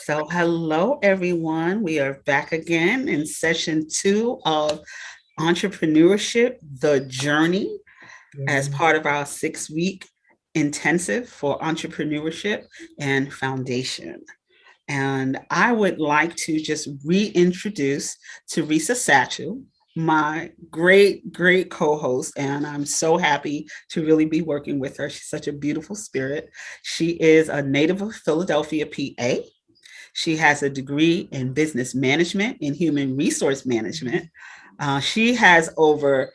So, hello everyone. We are back again in session 2 of Entrepreneurship, the Journey, as Yeah. part of our 6-week intensive for entrepreneurship and foundation. And I would like to just reintroduce Theresa Satchell, my great co host. And I'm so happy to really be working with her. She's such a beautiful spirit. She is a native of Philadelphia, PA. She has a degree in business management and human resource management. She has over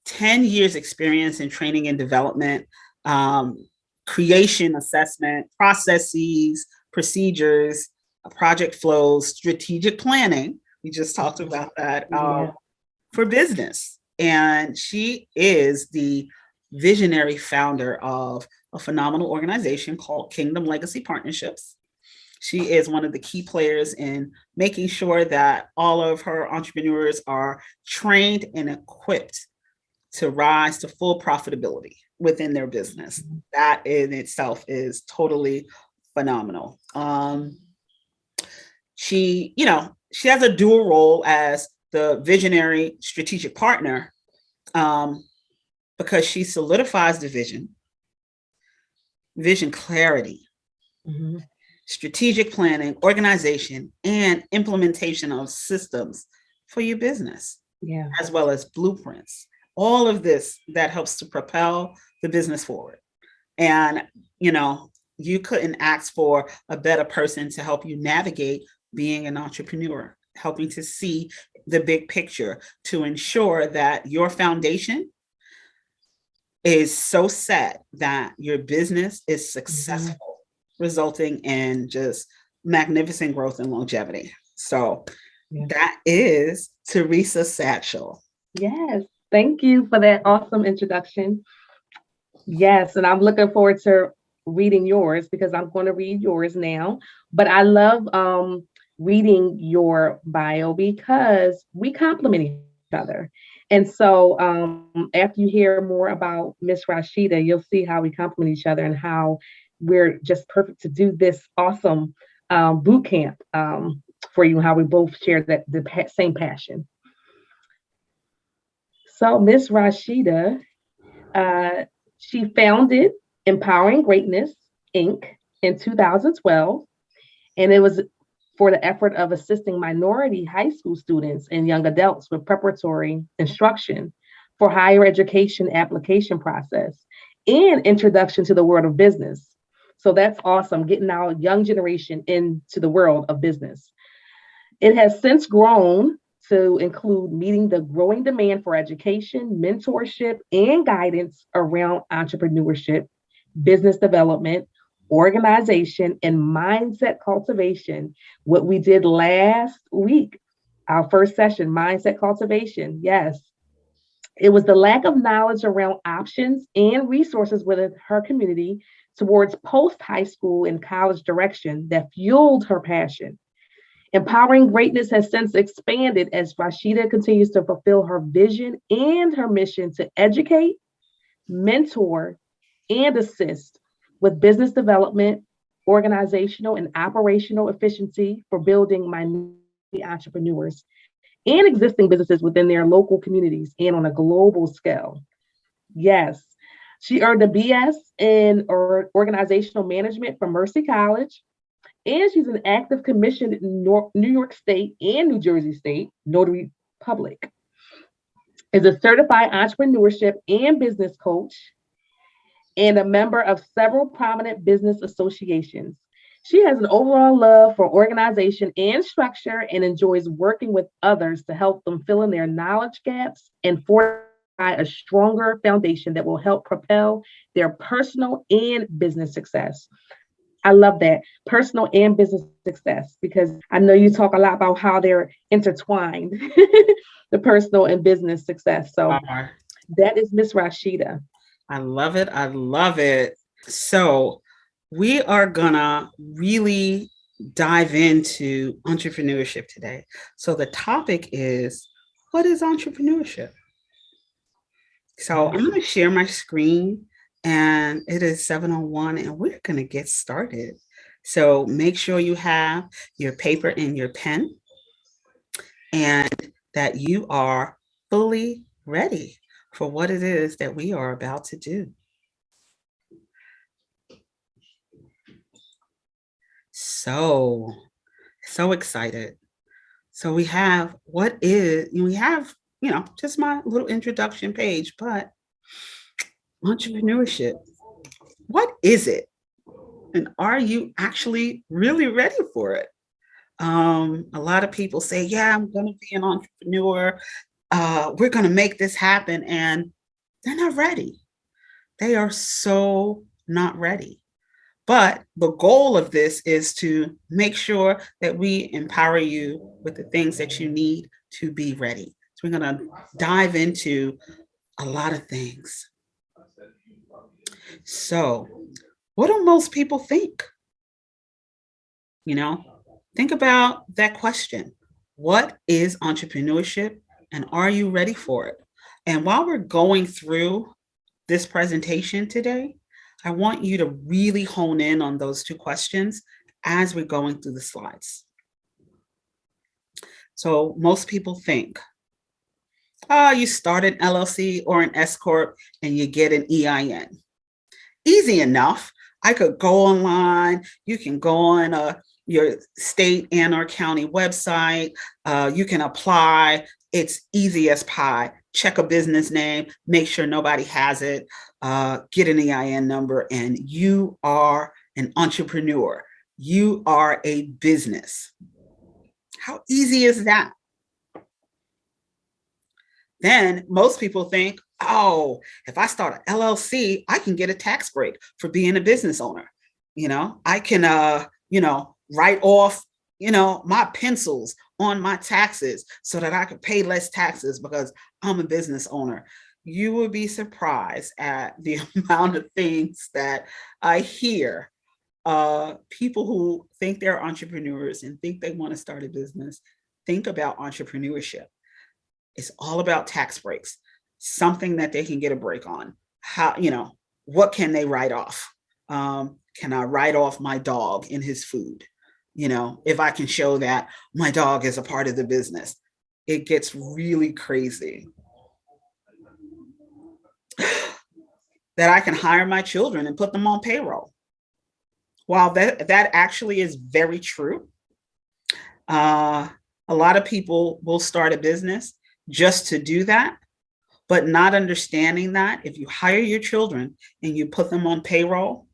10 years experience in training and development, um, creation, assessment, processes, procedures, project flows, strategic planning. We just talked about that Yeah. for business. And she is the visionary founder of a phenomenal organization called Kingdom Legacy Partnerships. She is one of the key players in making sure that all of her entrepreneurs are trained and equipped to rise to full profitability within their business. That in itself is totally phenomenal. She has a dual role as the visionary strategic partner, um, because she solidifies the vision clarity, hmm strategic planning, organization, and implementation of systems for your business, Yeah. as well as blueprints. All of this that helps to propel the business forward. And, you know, you couldn't ask for a better person to help you navigate being an entrepreneur, helping to see the big picture to ensure that your foundation is so set that your business is hmm successful, resulting in just magnificent growth and longevity. So Yeah. that is Theresa Satchell. Yes. Thank you for that awesome introduction. Yes. And I'm looking forward to reading yours because I'm going to read yours now. But I love reading your bio because we complement each other. And so after you hear more about Miss Rashida, you'll see how we complement each other and how we're just perfect to do this awesome boot camp for you, how we both share the same passion. So Miss Rashida, uh, she founded Empowering Greatness Inc. in 2012, and it was for the effort of assisting minority high school students and young adults with preparatory instruction for higher education application process and introduction to the world of business. So that's awesome, getting our young generation into the world of business. It has since grown to include meeting the growing demand for education, mentorship, and guidance around entrepreneurship, business development, organization, and mindset cultivation. What we did last week, our first session, mindset cultivation. Yes, it was the lack of knowledge around options and resources within her community towards post high school and college direction that fueled her passion. Empowering Greatness has since expanded as Rashida continues to fulfill her vision and her mission to educate, mentor, and assist with business development, organizational, and operational efficiency for building minority entrepreneurs and existing businesses within their local communities and on a global scale. Yes. She earned a BS in organizational management from Mercy College, and she's an active commissioned New York State and New Jersey State notary public. Is a certified entrepreneurship and business coach and a member of several prominent business associations. She has an overall love for organization and structure and enjoys working with others to help them fill in their knowledge gaps and fortify a stronger foundation that will help propel their personal and business success. I love that, personal and business success, because I know you talk a lot about how they're intertwined, the personal and business success. So Uh, that is Miss Rashida. I love it. I love it. So, we are gonna really dive into entrepreneurship today. So, the topic is, what is entrepreneurship? So, I'm Yes. gonna share my screen, and it is 7:01, and we're gonna get started. So make sure you have your paper and your pen and that you are fully ready for what it is that we are about to do. So excited. So we have just my little introduction page, but entrepreneurship, what is it? And are you actually really ready for it? A lot of people say, yeah, I'm going to be an entrepreneur. We're going to make this happen. And they're not ready. They are so not ready. But the goal of this is to make sure that we empower you with the things that you need to be ready. So we're going to dive into a lot of things. So, what do most people think? You know, think about that question. What is entrepreneurship and are you ready for it? And while we're going through this presentation today, I want you to really hone in on those two questions as we're going through the slides. So most people think, you start an LLC or an S Corp and you get an EIN. Easy enough. I could go online. You can go on your state and or county website. You can apply. It's easy as pie. Check a business name, make sure nobody has it, get an EIN number, and you are an entrepreneur. You are a business. How easy is that? Then most people think, oh, if I start an LLC, I can get a tax break for being a business owner. I can, write off, my pencils on my taxes so that I could pay less taxes because I'm a business owner. You will be surprised at the amount of things that I hear. People who think they're entrepreneurs and think they want to start a business think about entrepreneurship. It's all about tax breaks, something that they can get a break on. How, what can they write off? Can I write off my dog and his food? If I can show that my dog is a part of the business, it gets really crazy. That I can hire my children and put them on payroll. While that actually is very true, a lot of people will start a business just to do that, but not understanding that if you hire your children and you put them on payroll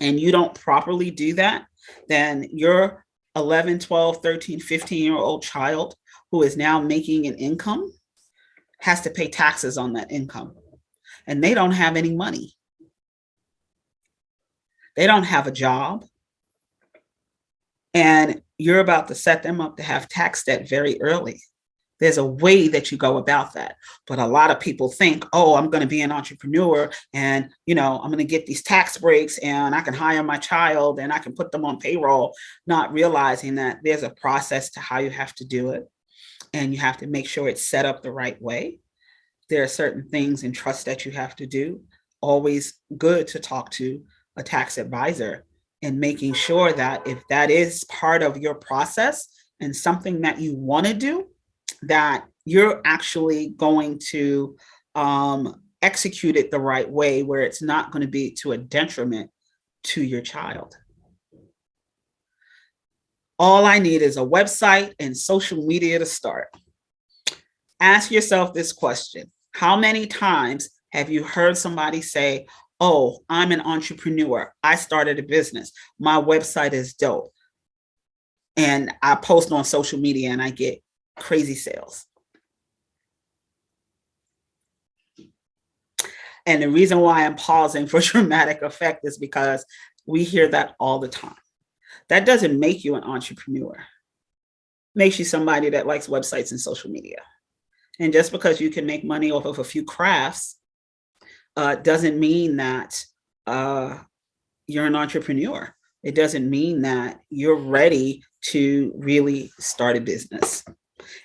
and you don't properly do that, then your 11, 12, 13, 15-year-old child who is now making an income has to pay taxes on that income. And they don't have any money. They don't have a job. And you're about to set them up to have tax debt very early. There's a way that you go about that. But a lot of people think, oh, I'm going to be an entrepreneur and, I'm going to get these tax breaks and I can hire my child and I can put them on payroll, not realizing that there's a process to how you have to do it. And you have to make sure it's set up the right way. There are certain things and trusts that you have to do. Always good to talk to a tax advisor and making sure that if that is part of your process and something that you want to do, that you're actually going to execute it the right way where it's not going to be to a detriment to your child. All I need is a website and social media to start. Ask yourself this question. How many times have you heard somebody say, oh, I'm an entrepreneur. I started a business. My website is dope. And I post on social media and I get crazy sales. And the reason why I'm pausing for dramatic effect is because we hear that all the time. That doesn't make you an entrepreneur. It makes you somebody that likes websites and social media. And just because you can make money off of a few crafts doesn't mean that you're an entrepreneur. It doesn't mean that you're ready to really start a business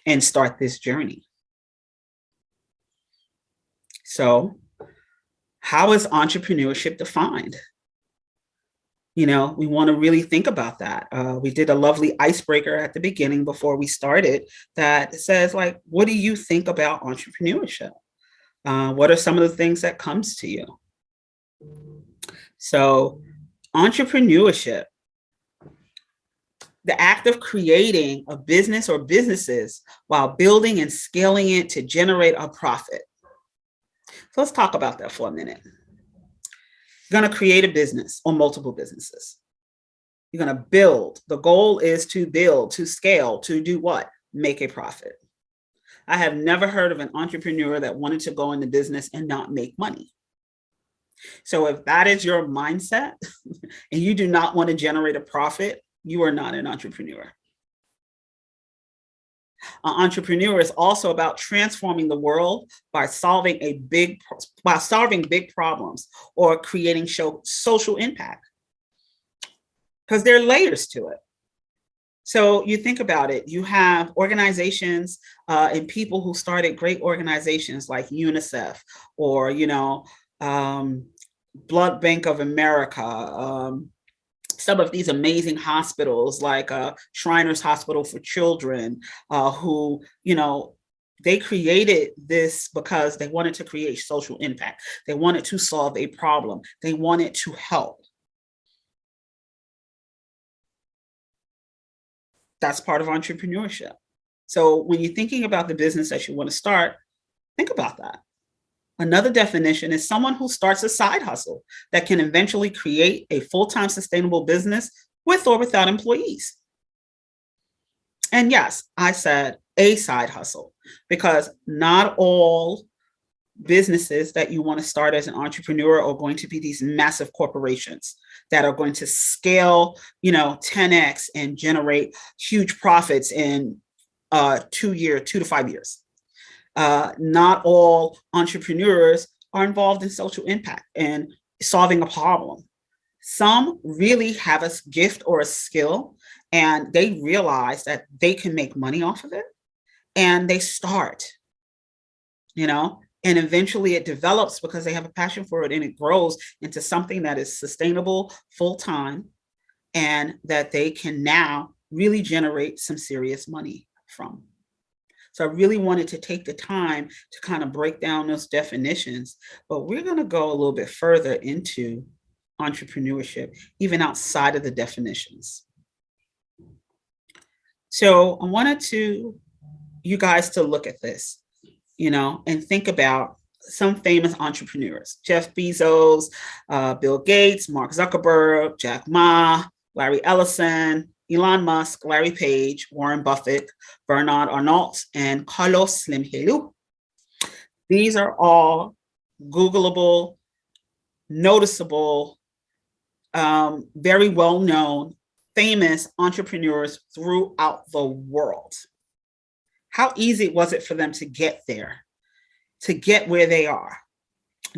and start this journey. So, how is entrepreneurship defined? We want to really think about that. We did a lovely icebreaker at the beginning before we started that says, like, what do you think about entrepreneurship? What are some of the things that comes to you? So entrepreneurship, the act of creating a business or businesses while building and scaling it to generate a profit. So let's talk about that for a minute. You're going to create a business or multiple businesses. You're going to build. The goal is to build, to scale, to do what? Make a profit. I have never heard of an entrepreneur that wanted to go into business and not make money. So if that is your mindset and you do not want to generate a profit, you are not an entrepreneur. An entrepreneur is also about transforming the world by solving big problems or creating social impact, because there are layers to it. So you think about it, you have organizations and people who started great organizations like UNICEF or, Blood Bank of America, some of these amazing hospitals like Shriners Hospital for Children, who, they created this because they wanted to create social impact. They wanted to solve a problem. They wanted to help. That's part of entrepreneurship. So when you're thinking about the business that you want to start, think about that. Another definition is someone who starts a side hustle that can eventually create a full-time sustainable business with or without employees. And yes, I said a side hustle because not all businesses that you want to start as an entrepreneur are going to be these massive corporations that are going to scale, 10x and generate huge profits in 2 to 5 years. Not all entrepreneurs are involved in social impact and solving a problem. Some really have a gift or a skill and they realize that they can make money off of it and they start, and eventually it develops because they have a passion for it and it grows into something that is sustainable full time and that they can now really generate some serious money from. So I really wanted to take the time to kind of break down those definitions, but we're going to go a little bit further into entrepreneurship, even outside of the definitions. So I wanted you guys to look at this, and think about some famous entrepreneurs: Jeff Bezos, Bill Gates, Mark Zuckerberg, Jack Ma, Larry Ellison, Elon Musk, Larry Page, Warren Buffett, Bernard Arnault, and Carlos Slim Helú. These are all Googleable, noticeable, very well-known, famous entrepreneurs throughout the world. How easy was it for them to get there, to get where they are?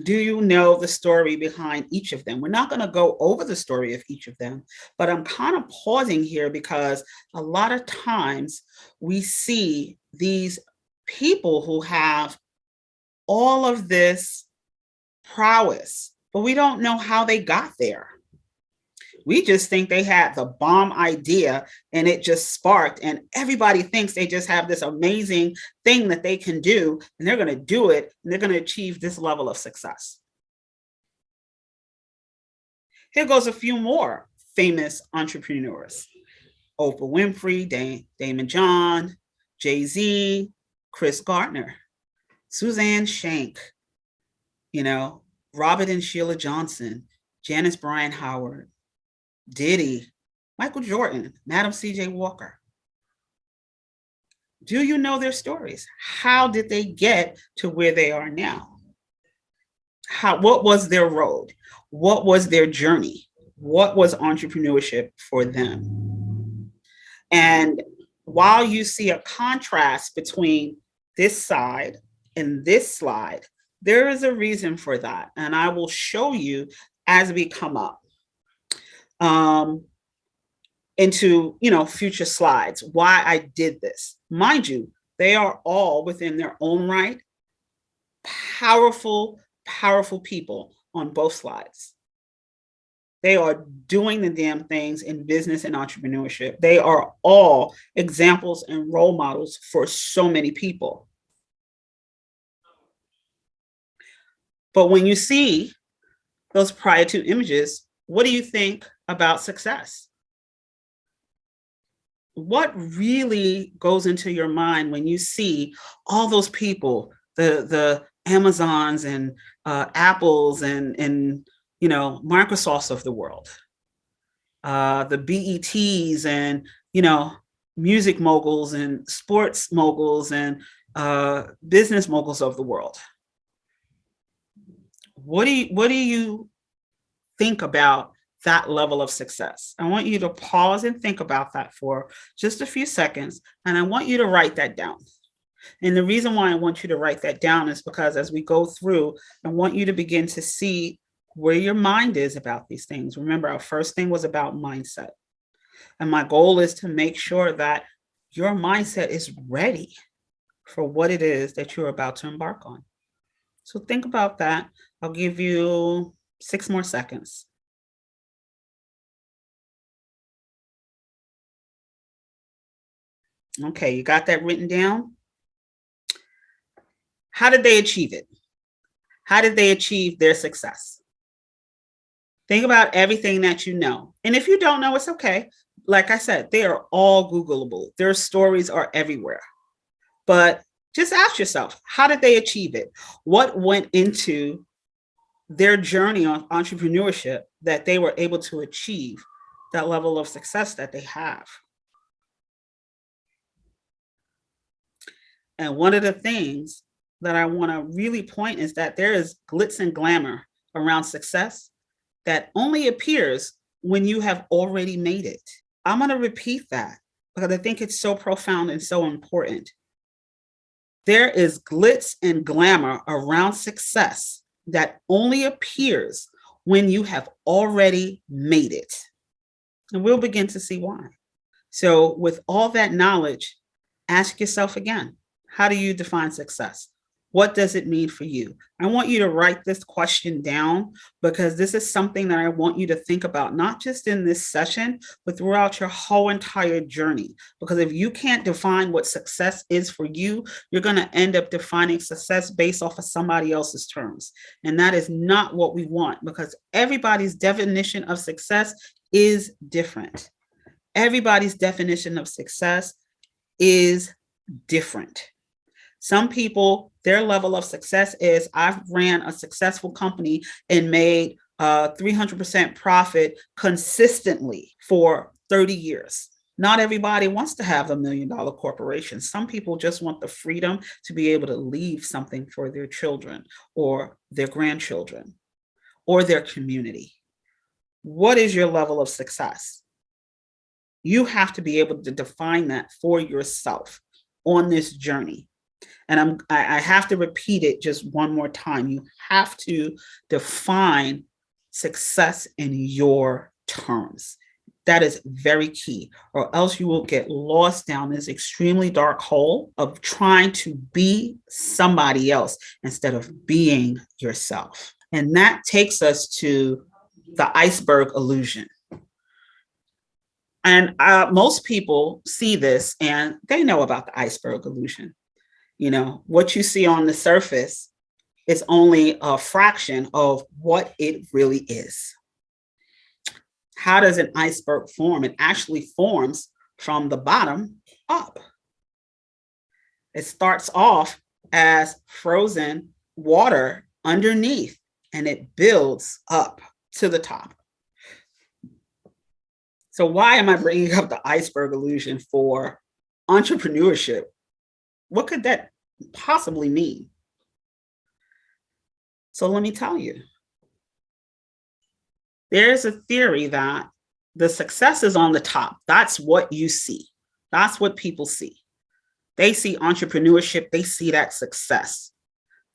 Do you know the story behind each of them? We're not going to go over the story of each of them, but I'm kind of pausing here because a lot of times we see these people who have all of this prowess, but we don't know how they got there. We just think they had the bomb idea and it just sparked, and everybody thinks they just have this amazing thing that they can do and they're going to do it and they're going to achieve this level of success. Here goes a few more famous entrepreneurs: Oprah Winfrey, Damon John, Jay-Z, Chris Gardner, Suzanne Shank, Robert and Sheila Johnson, Janice Bryan Howard, Diddy, Michael Jordan, Madam C.J. Walker. Do you know their stories? How did they get to where they are now? What was their road? What was their journey? What was entrepreneurship for them? And while you see a contrast between this side and this slide, there is a reason for that. And I will show you as we come up into future slides why I did this. Mind you, they are all within their own right powerful people on both slides. They are doing the damn things in business and entrepreneurship. They are all examples and role models for so many people. But when you see those prior two images, what do you think about success? What really goes into your mind when you see all those people, the Amazons and Apples and Microsofts of the world, the BETs and music moguls and sports moguls and business moguls of the world? What do you think about that level of success? I want you to pause and think about that for just a few seconds, and I want you to write that down. And the reason why I want you to write that down is because as we go through, I want you to begin to see where your mind is about these things. Remember, our first thing was about mindset. And my goal is to make sure that your mindset is ready for what it is that you're about to embark on. So think about that. I'll give you 6 more seconds. Okay, you got that written down? How did they achieve it? How did they achieve their success? Think about everything that you know. And if you don't know, it's okay. Like I said, they are all Googleable. Their stories are everywhere. But just ask yourself, how did they achieve it? What went into their journey on entrepreneurship that they were able to achieve that level of success that they have? And one of the things that I want to really point is that there is glitz and glamour around success that only appears when you have already made it. I'm going to repeat that because I think it's so profound and so important. There is glitz and glamour around success that only appears when you have already made it. And we'll begin to see why. So with all that knowledge, ask yourself again, how do you define success? What does it mean for you? I want you to write this question down because this is something that I want you to think about, not just in this session, but throughout your whole entire journey. Because if you can't define what success is for you, you're going to end up defining success based off of somebody else's terms. And that is not what we want because everybody's definition of success is different. Everybody's definition of success is different. Some people, their level of success is I've ran a successful company and made 300% profit consistently for 30 years. Not everybody wants to have $1 million corporation. Some people just want the freedom to be able to leave something for their children or their grandchildren or their community. What is your level of success? You have to be able to define that for yourself on this journey. And I have to repeat it just one more time. You have to define success in your terms. That is very key, or else you will get lost down this extremely dark hole of trying to be somebody else instead of being yourself. And that takes us to the iceberg illusion. And most people see this and they know about the iceberg illusion. You know, what you see on the surface is only a fraction of what it really is. How does an iceberg form? It actually forms from the bottom up. It starts off as frozen water underneath and it builds up to the top. So why am I bringing up the iceberg illusion for entrepreneurship? What could that possibly mean? So let me tell you. There's a theory that the success is on the top. That's what you see. That's what people see. They see entrepreneurship. They see that success.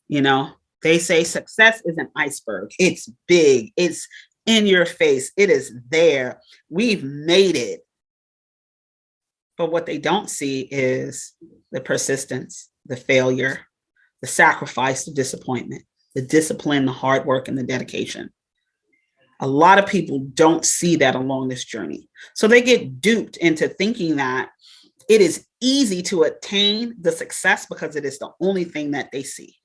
You know, they say success is an iceberg. It's big. It's in your face. It is there. We've made it. But what they don't see is the persistence, the failure, the sacrifice, the disappointment, the discipline, the hard work, and the dedication. A lot of people don't see that along this journey. So they get duped into thinking that it is easy to attain the success because it is the only thing that they see.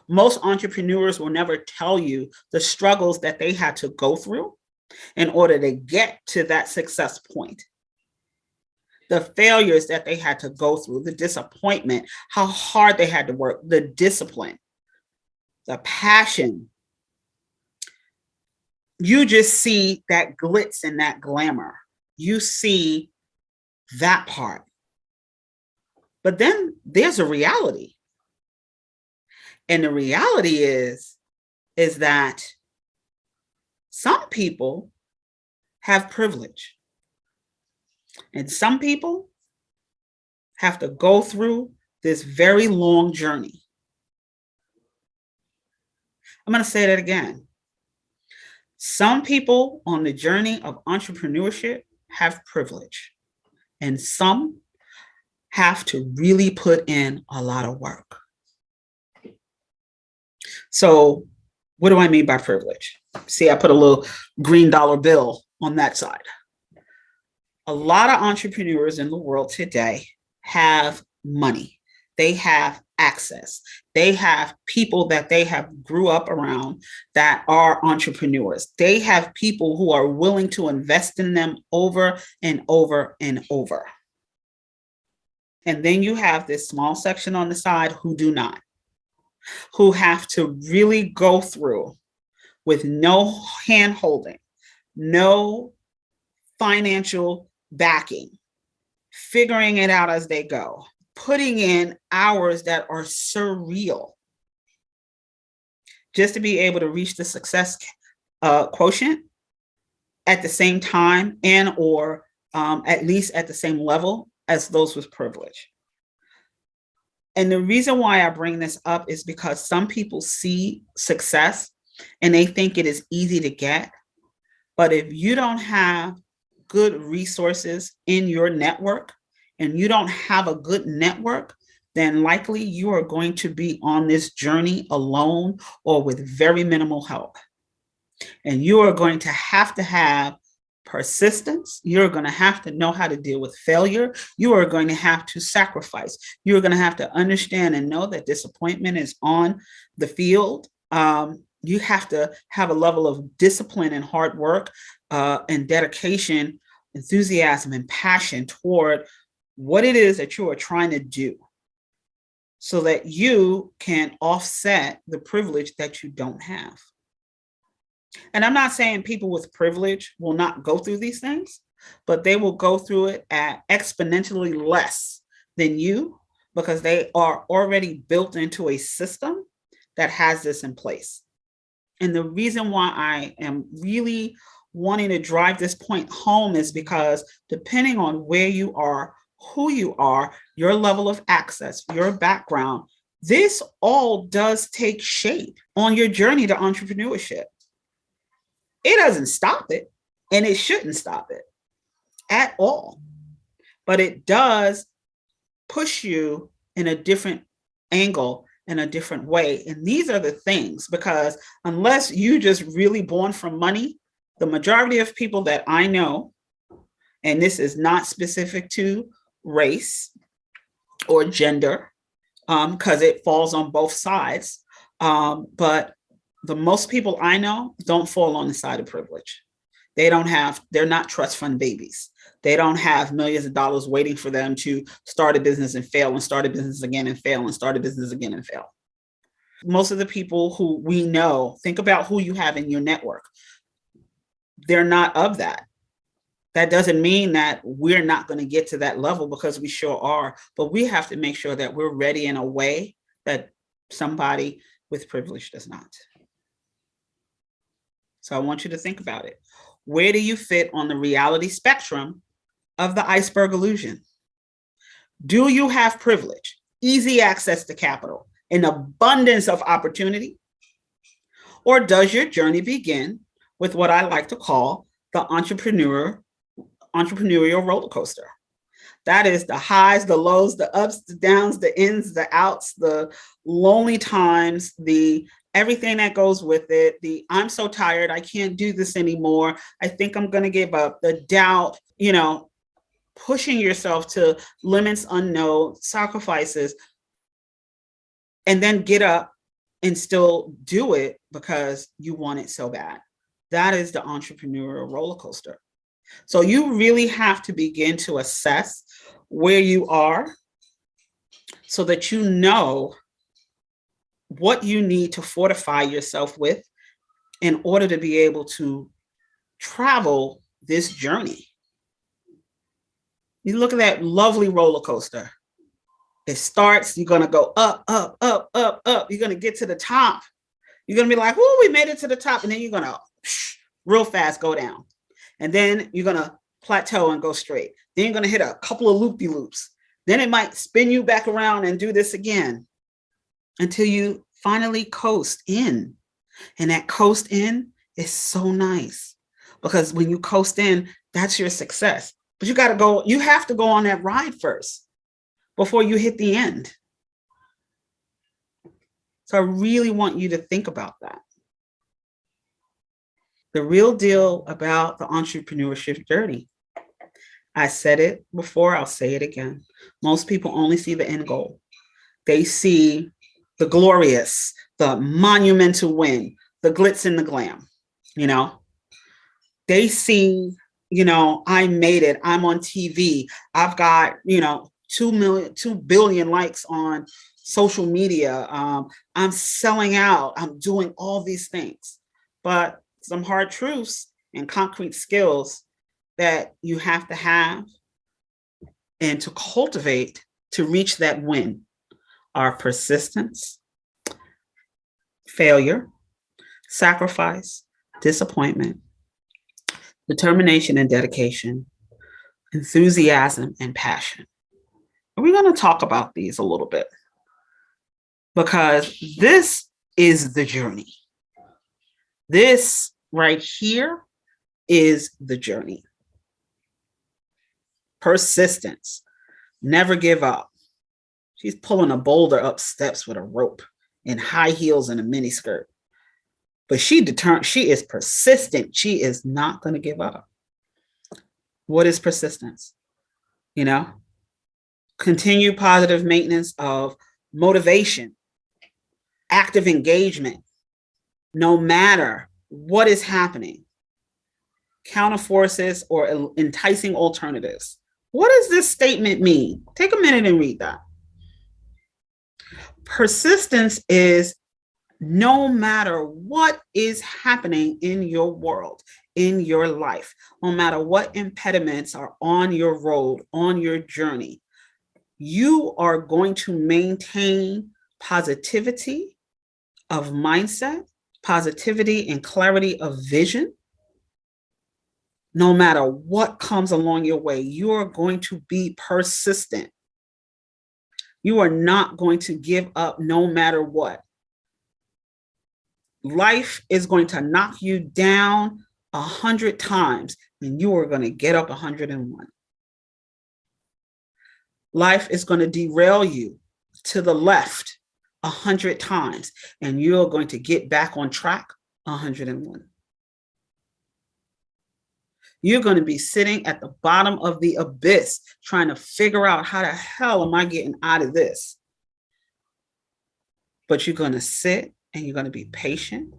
Most entrepreneurs will never tell you the struggles that they had to go through in order to get to that success point. The failures that they had to go through, the disappointment, how hard they had to work, the discipline, the passion. You just see that glitz and that glamour. You see that part. But then there's a reality. And the reality is that some people have privilege. And some people have to go through this very long journey. I'm going to say that again. Some people on the journey of entrepreneurship have privilege, and some have to really put in a lot of work. So what do I mean by privilege? See, I put a little green dollar bill on that side. A lot of entrepreneurs in the world today have money. They have access. They have people that they have grew up around that are entrepreneurs. They have people who are willing to invest in them over and over and over. And then you have this small section on the side who do not, who have to really go through with no hand holding, no financial backing, figuring it out as they go, putting in hours that are surreal just to be able to reach the success quotient at the same time and or at least at the same level as those with privilege. And the reason why I bring this up is because some people see success and they think it is easy to get. But if you don't have good resources in your network and you don't have a good network, then likely you are going to be on this journey alone or with very minimal help. And you are going to have persistence. You're going to have to know how to deal with failure. You are going to have to sacrifice. You're going to have to understand and know that disappointment is on the field. You have to have a level of discipline and hard work and dedication, enthusiasm and passion toward what it is that you are trying to do so that you can offset the privilege that you don't have. And I'm not saying people with privilege will not go through these things, but they will go through it at exponentially less than you because they are already built into a system that has this in place. And the reason why I am really wanting to drive this point home is because depending on where you are, who you are, your level of access, your background, this all does take shape on your journey to entrepreneurship. It doesn't stop it, and it shouldn't stop it at all. But it does push you in a different angle, in a different way. And these are the things, because unless you just really born from money, the majority of people that I know, and this is not specific to race or gender, because it falls on both sides, but the most people I know don't fall on the side of privilege. They're not trust fund babies. They don't have millions of dollars waiting for them to start a business and fail and start a business again and fail and start a business again and fail. Most of the people who we know, think about who you have in your network. They're not of that. That doesn't mean that we're not going to get to that level, because we sure are, but we have to make sure that we're ready in a way that somebody with privilege does not. So I want you to think about it. Where do you fit on the reality spectrum of the Iceberg Illusion? Do you have privilege, easy access to capital, an abundance of opportunity? Or does your journey begin with what I like to call the entrepreneurial roller coaster? That is the highs, the lows, the ups, the downs, the ins, the outs, the lonely times, the everything that goes with it, the I'm so tired, I can't do this anymore, I think I'm going to give up, the doubt, pushing yourself to limits unknown, sacrifices, and then get up and still do it because you want it so bad. That is the entrepreneurial roller coaster. So you really have to begin to assess where you are so that you know what you need to fortify yourself with in order to be able to travel this journey. You look at that lovely roller coaster. It starts, you're going to go up, up, up, up, up. You're going to get to the top. You're going to be like, oh, we made it to the top. And then you're going to real fast go down. And then you're going to plateau and go straight. Then you're going to hit a couple of loop-de-loops. Then it might spin you back around and do this again until you finally coast in. And that coast in is so nice because when you coast in, that's your success. But you have to go on that ride first before you hit the end. So I really want you to think about that. The real deal about the entrepreneurship journey. I said it before, I'll say it again. Most people only see the end goal. They see the glorious, the monumental win, the glitz and the glam, They see, I made it, I'm on TV, I've got, 2 billion likes on social media, I'm selling out, I'm doing all these things. But some hard truths and concrete skills that you have to have and to cultivate to reach that win are persistence, failure, sacrifice, disappointment, determination and dedication, enthusiasm and passion. And we're going to talk about these a little bit because this is the journey. This right here is the journey. Persistence, never give up. She's pulling a boulder up steps with a rope in high heels and a mini skirt. But she is persistent. She is not going to give up. What is persistence? Continue positive maintenance of motivation, active engagement, no matter what is happening. Counter forces or enticing alternatives. What does this statement mean? Take a minute and read that. Persistence is no matter what is happening in your world, in your life, no matter what impediments are on your road, on your journey, you are going to maintain positivity of mindset, positivity and clarity of vision. No matter what comes along your way, you are going to be persistent. You are not going to give up no matter what. Life is going to knock you down 100 times, and you are going to get up 101. Life is going to derail you to the left 100 times, and you're going to get back on track 101. You're going to be sitting at the bottom of the abyss trying to figure out how the hell am I getting out of this? But you're going to sit and you're going to be patient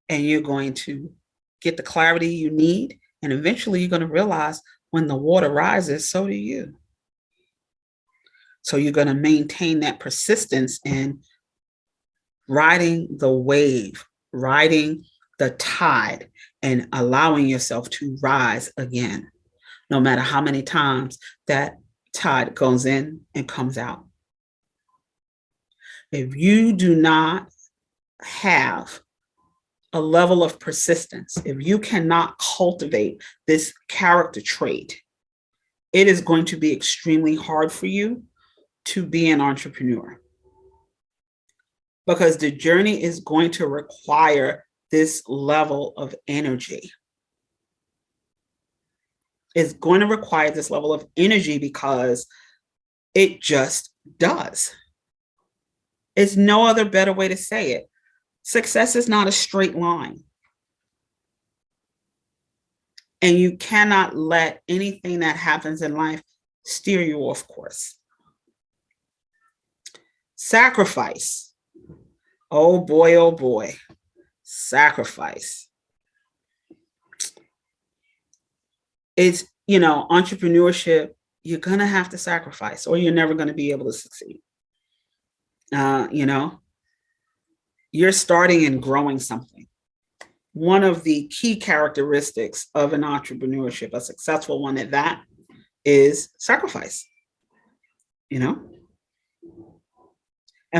and you're going to get the clarity you need. And eventually you're going to realize when the water rises, so do you. So you're going to maintain that persistence in riding the wave, riding the tide, and allowing yourself to rise again, no matter how many times that tide goes in and comes out. If you do not have a level of persistence, if you cannot cultivate this character trait, it is going to be extremely hard for you to be an entrepreneur, because the journey is going to require this level of energy. It's going to require this level of energy because it just does. It's no other better way to say it. Success is not a straight line. And you cannot let anything that happens in life steer you off course. Sacrifice. Oh boy, oh boy. Sacrifice. It's, entrepreneurship, you're going to have to sacrifice or you're never going to be able to succeed. You're starting and growing something. One of the key characteristics of an entrepreneurship, a successful one at that, is sacrifice. And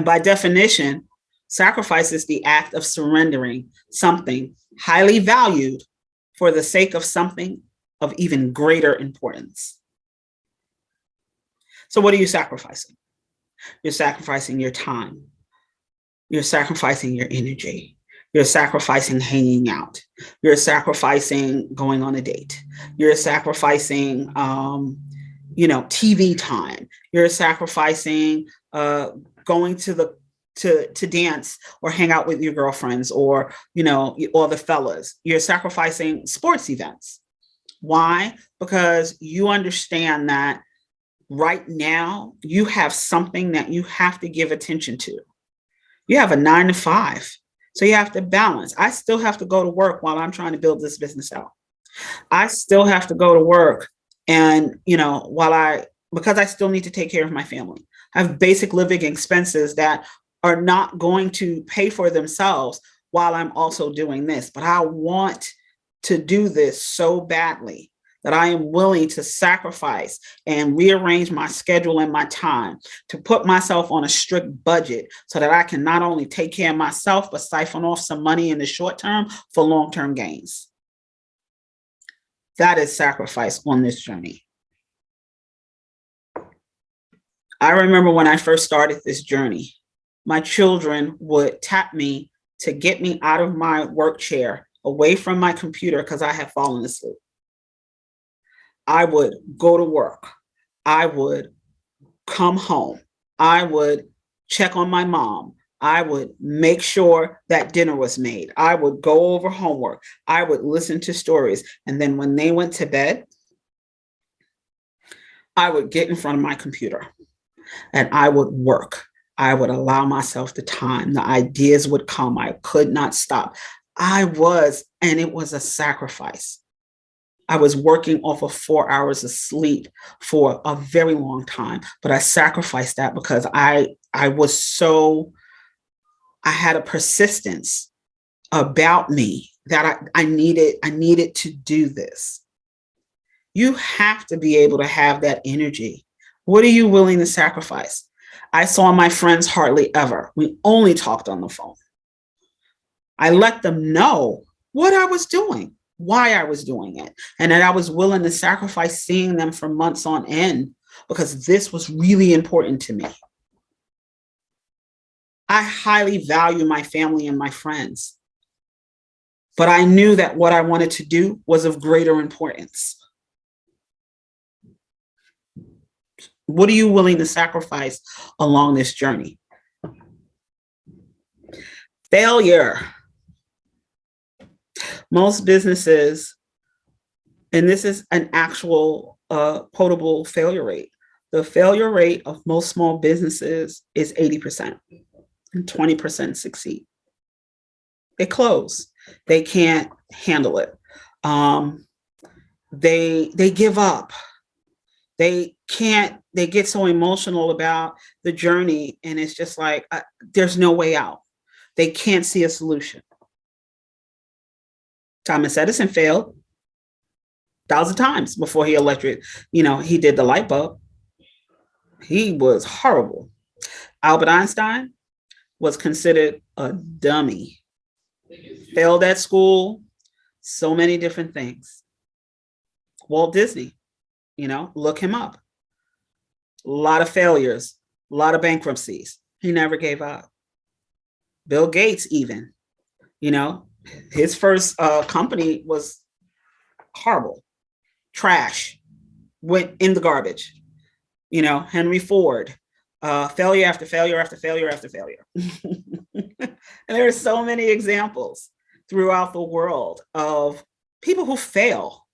by definition, sacrifice is the act of surrendering something highly valued for the sake of something of even greater importance. So what are you sacrificing? You're sacrificing your time. You're sacrificing your energy. You're sacrificing hanging out. You're sacrificing going on a date. You're sacrificing, TV time. You're sacrificing going to dance or hang out with your girlfriends or the fellas. You're sacrificing sports events. Why? Because you understand that right now you have something that you have to give attention to. You have a 9 to 5. So you have to balance. I still have to go to work while I'm trying to build this business out. I still have to go to work and, because I still need to take care of my family. I have basic living expenses that are not going to pay for themselves while I'm also doing this. But I want to do this so badly that I am willing to sacrifice and rearrange my schedule and my time to put myself on a strict budget so that I can not only take care of myself, but siphon off some money in the short term for long-term gains. That is sacrifice on this journey. I remember when I first started this journey, my children would tap me to get me out of my work chair, away from my computer because I had fallen asleep. I would go to work. I would come home. I would check on my mom. I would make sure that dinner was made. I would go over homework. I would listen to stories. And then when they went to bed, I would get in front of my computer and I would work. I would allow myself the time. The ideas would come. I could not stop. And it was a sacrifice. I was working off of 4 hours of sleep for a very long time, but I sacrificed that because I had a persistence about me that I needed to do this. You have to be able to have that energy. What are you willing to sacrifice? I saw my friends hardly ever. We only talked on the phone. I let them know what I was doing, why I was doing it, and that I was willing to sacrifice seeing them for months on end because this was really important to me. I highly value my family and my friends, but I knew that what I wanted to do was of greater importance. What are you willing to sacrifice along this journey? Failure. Most businesses, and this is an actual quotable failure rate. The failure rate of most small businesses is 80%, and 20% succeed. They close. They can't handle it. They give up. They get so emotional about the journey, and it's just like, there's no way out. They can't see a solution. Thomas Edison failed 1,000 times before he he did the light bulb. He was horrible. Albert Einstein was considered a dummy. Failed at school, so many different things. Walt Disney, look him up. A lot of failures, a lot of bankruptcies. He never gave up. Bill Gates, even, his first company was horrible, trash, went in the garbage. Henry Ford, failure after failure after failure after failure. And there are so many examples throughout the world of people who fail,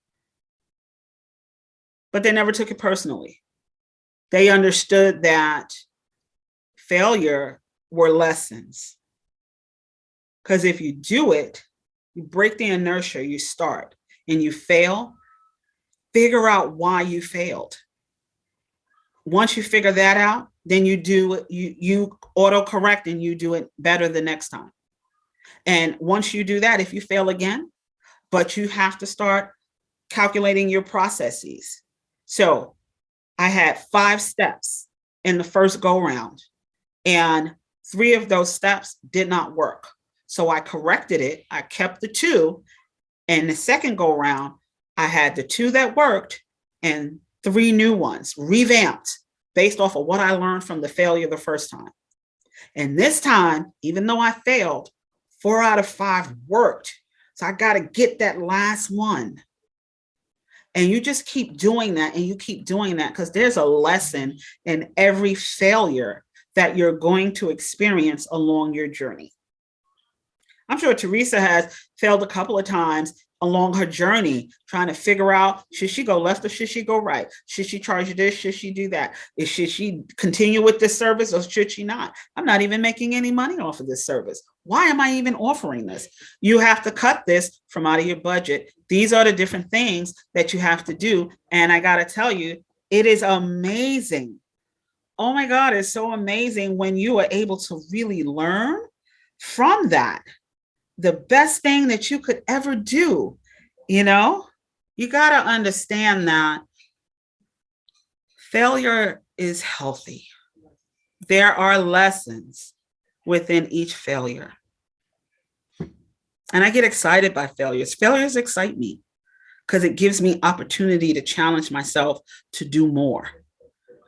but they never took it personally. They understood that failure were lessons. Because if you do it, you break the inertia, you start and you fail, figure out why you failed. Once you figure that out, then you auto correct and you do it better the next time. And once you do that, if you fail again, but you have to start calculating your processes. So I had 5 steps in the first go round, and 3 of those steps did not work. So I corrected it. I kept the 2. And the second go round, I had the 2 that worked and 3 new ones, revamped based off of what I learned from the failure the first time. And this time, even though I failed, 4 out of 5 worked. So I got to get that last one. And you just keep doing that, and you keep doing that, because there's a lesson in every failure that you're going to experience along your journey. I'm sure Theresa has failed a couple of times along her journey, trying to figure out, should she go left or should she go right? Should she charge you this? Should she do that? Should she continue with this service or should she not? I'm not even making any money off of this service. Why am I even offering this? You have to cut this from out of your budget. These are the different things that you have to do. And I got to tell you, it is amazing. Oh my God, it's so amazing when you are able to really learn from that. The best thing that you could ever do, you got to understand that failure is healthy. There are lessons within each failure. And I get excited by failures. Failures excite me because it gives me opportunity to challenge myself to do more,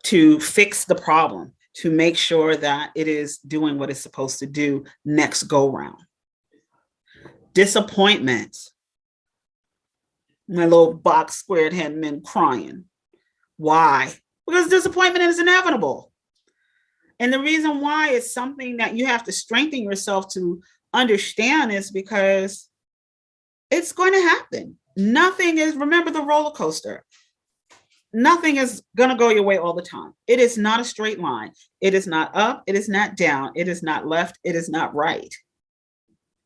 to fix the problem, to make sure that it is doing what it's supposed to do next go round. Disappointment. My little box squared head men crying. Why? Because disappointment is inevitable. And the reason why it's something that you have to strengthen yourself to understand is because it's going to happen. Remember the roller coaster. Nothing is going to go your way all the time. It is not a straight line. It is not up. It is not down. It is not left. It is not right.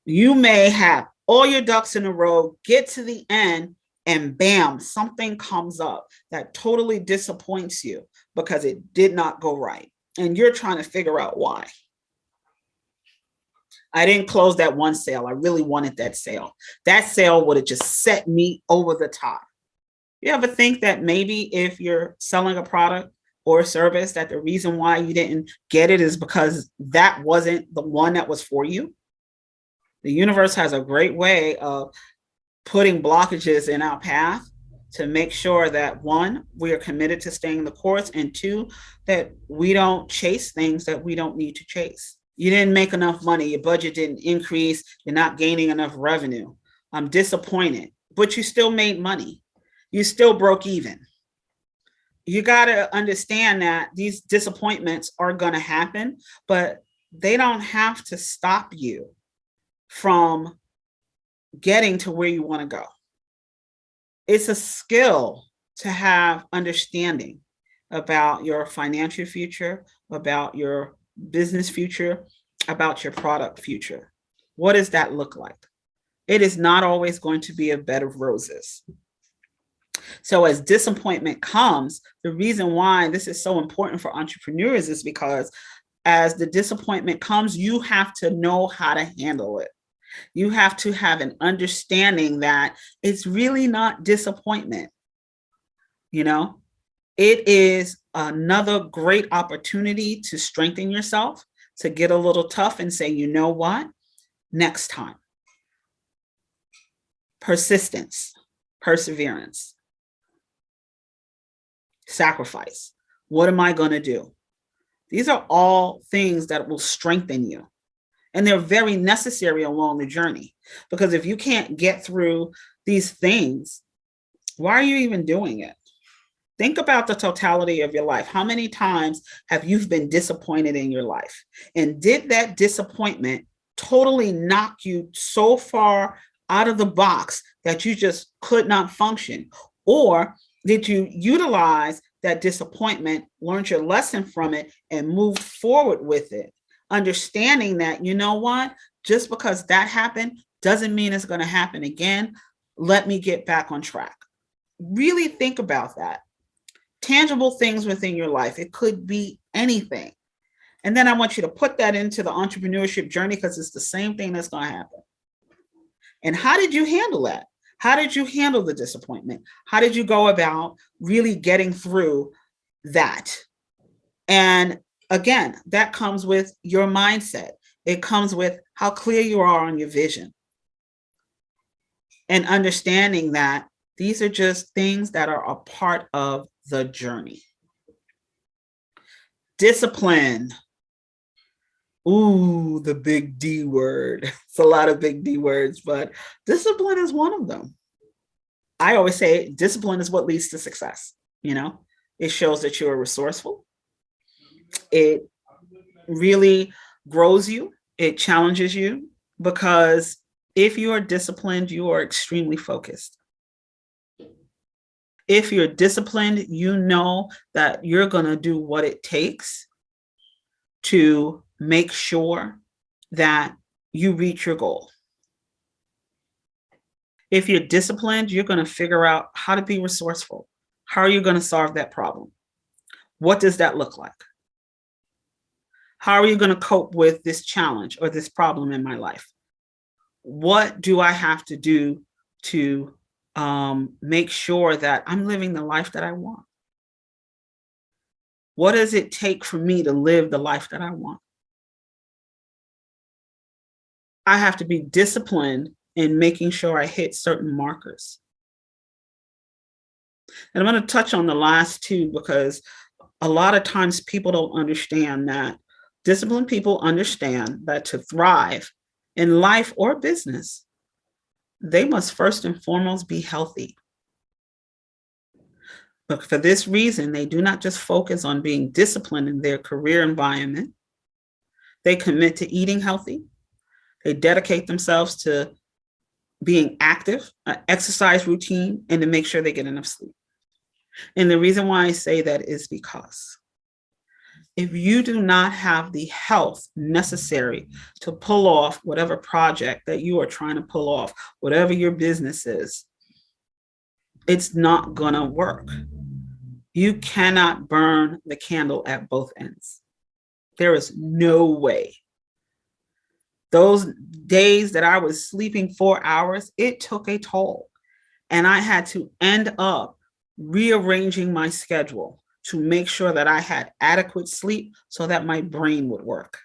You may have all your ducks in a row, get to the end, and bam, something comes up that totally disappoints you because it did not go right. And you're trying to figure out why. I didn't close that one sale. I really wanted that sale. That sale would have just set me over the top. You ever think that maybe if you're selling a product or a service, that the reason why you didn't get it is because that wasn't the one that was for you? The universe has a great way of putting blockages in our path to make sure that 1, we are committed to staying the course, and 2, that we don't chase things that we don't need to chase. You didn't make enough money. Your budget didn't increase. You're not gaining enough revenue. I'm disappointed, but you still made money. You still broke even. You got to understand that these disappointments are going to happen, but they don't have to stop you from getting to where you want to go. It's a skill to have understanding about your financial future, about your business future, about your product future. What does that look like? It is not always going to be a bed of roses. So as disappointment comes, the reason why this is so important for entrepreneurs is because as the disappointment comes, you have to know how to handle it. You have to have an understanding that it's really not disappointment. It is another great opportunity to strengthen yourself, to get a little tough and say, you know what? Next time. Persistence, perseverance, sacrifice. What am I going to do? These are all things that will strengthen you. And they're very necessary along the journey, because if you can't get through these things, why are you even doing it? Think about the totality of your life. How many times have you been disappointed in your life? And did that disappointment totally knock you so far out of the box that you just could not function? Or did you utilize that disappointment, learned your lesson from it, and moved forward with it? Understanding that, you know what, just because that happened doesn't mean it's going to happen again. Let me get back on track. Really think about that. Tangible things within your life. It could be anything. And then I want you to put that into the entrepreneurship journey, because it's the same thing that's going to happen. And how did you handle that? How did you handle the disappointment? How did you go about really getting through that? And again, that comes with your mindset. It comes with how clear you are on your vision and understanding that these are just things that are a part of the journey. Discipline. Ooh, the big D word. It's a lot of big D words, but discipline is one of them. I always say discipline is what leads to success. You know, it shows that you're resourceful. It really grows you. It challenges you, because if you are disciplined, you are extremely focused. If you're disciplined, you know that you're going to do what it takes to make sure that you reach your goal. If you're disciplined, you're going to figure out how to be resourceful. How are you going to solve that problem? What does that look like? How are you going to cope with this challenge or this problem in my life? What do I have to do to make sure that I'm living the life that I want? What does it take for me to live the life that I want? I have to be disciplined in making sure I hit certain markers. And I'm going to touch on the last two, because a lot of times people don't understand that. Disciplined people understand that to thrive in life or business, they must first and foremost be healthy. But for this reason, they do not just focus on being disciplined in their career environment. They commit to eating healthy. They dedicate themselves to being active, an exercise routine, and to make sure they get enough sleep. And the reason why I say that is because if you do not have the health necessary to pull off whatever project that you are trying to pull off, whatever your business is, it's not going to work. You cannot burn the candle at both ends. There is no way. Those days that I was sleeping 4 hours, it took a toll. And I had to end up rearranging my schedule to make sure that I had adequate sleep so that my brain would work.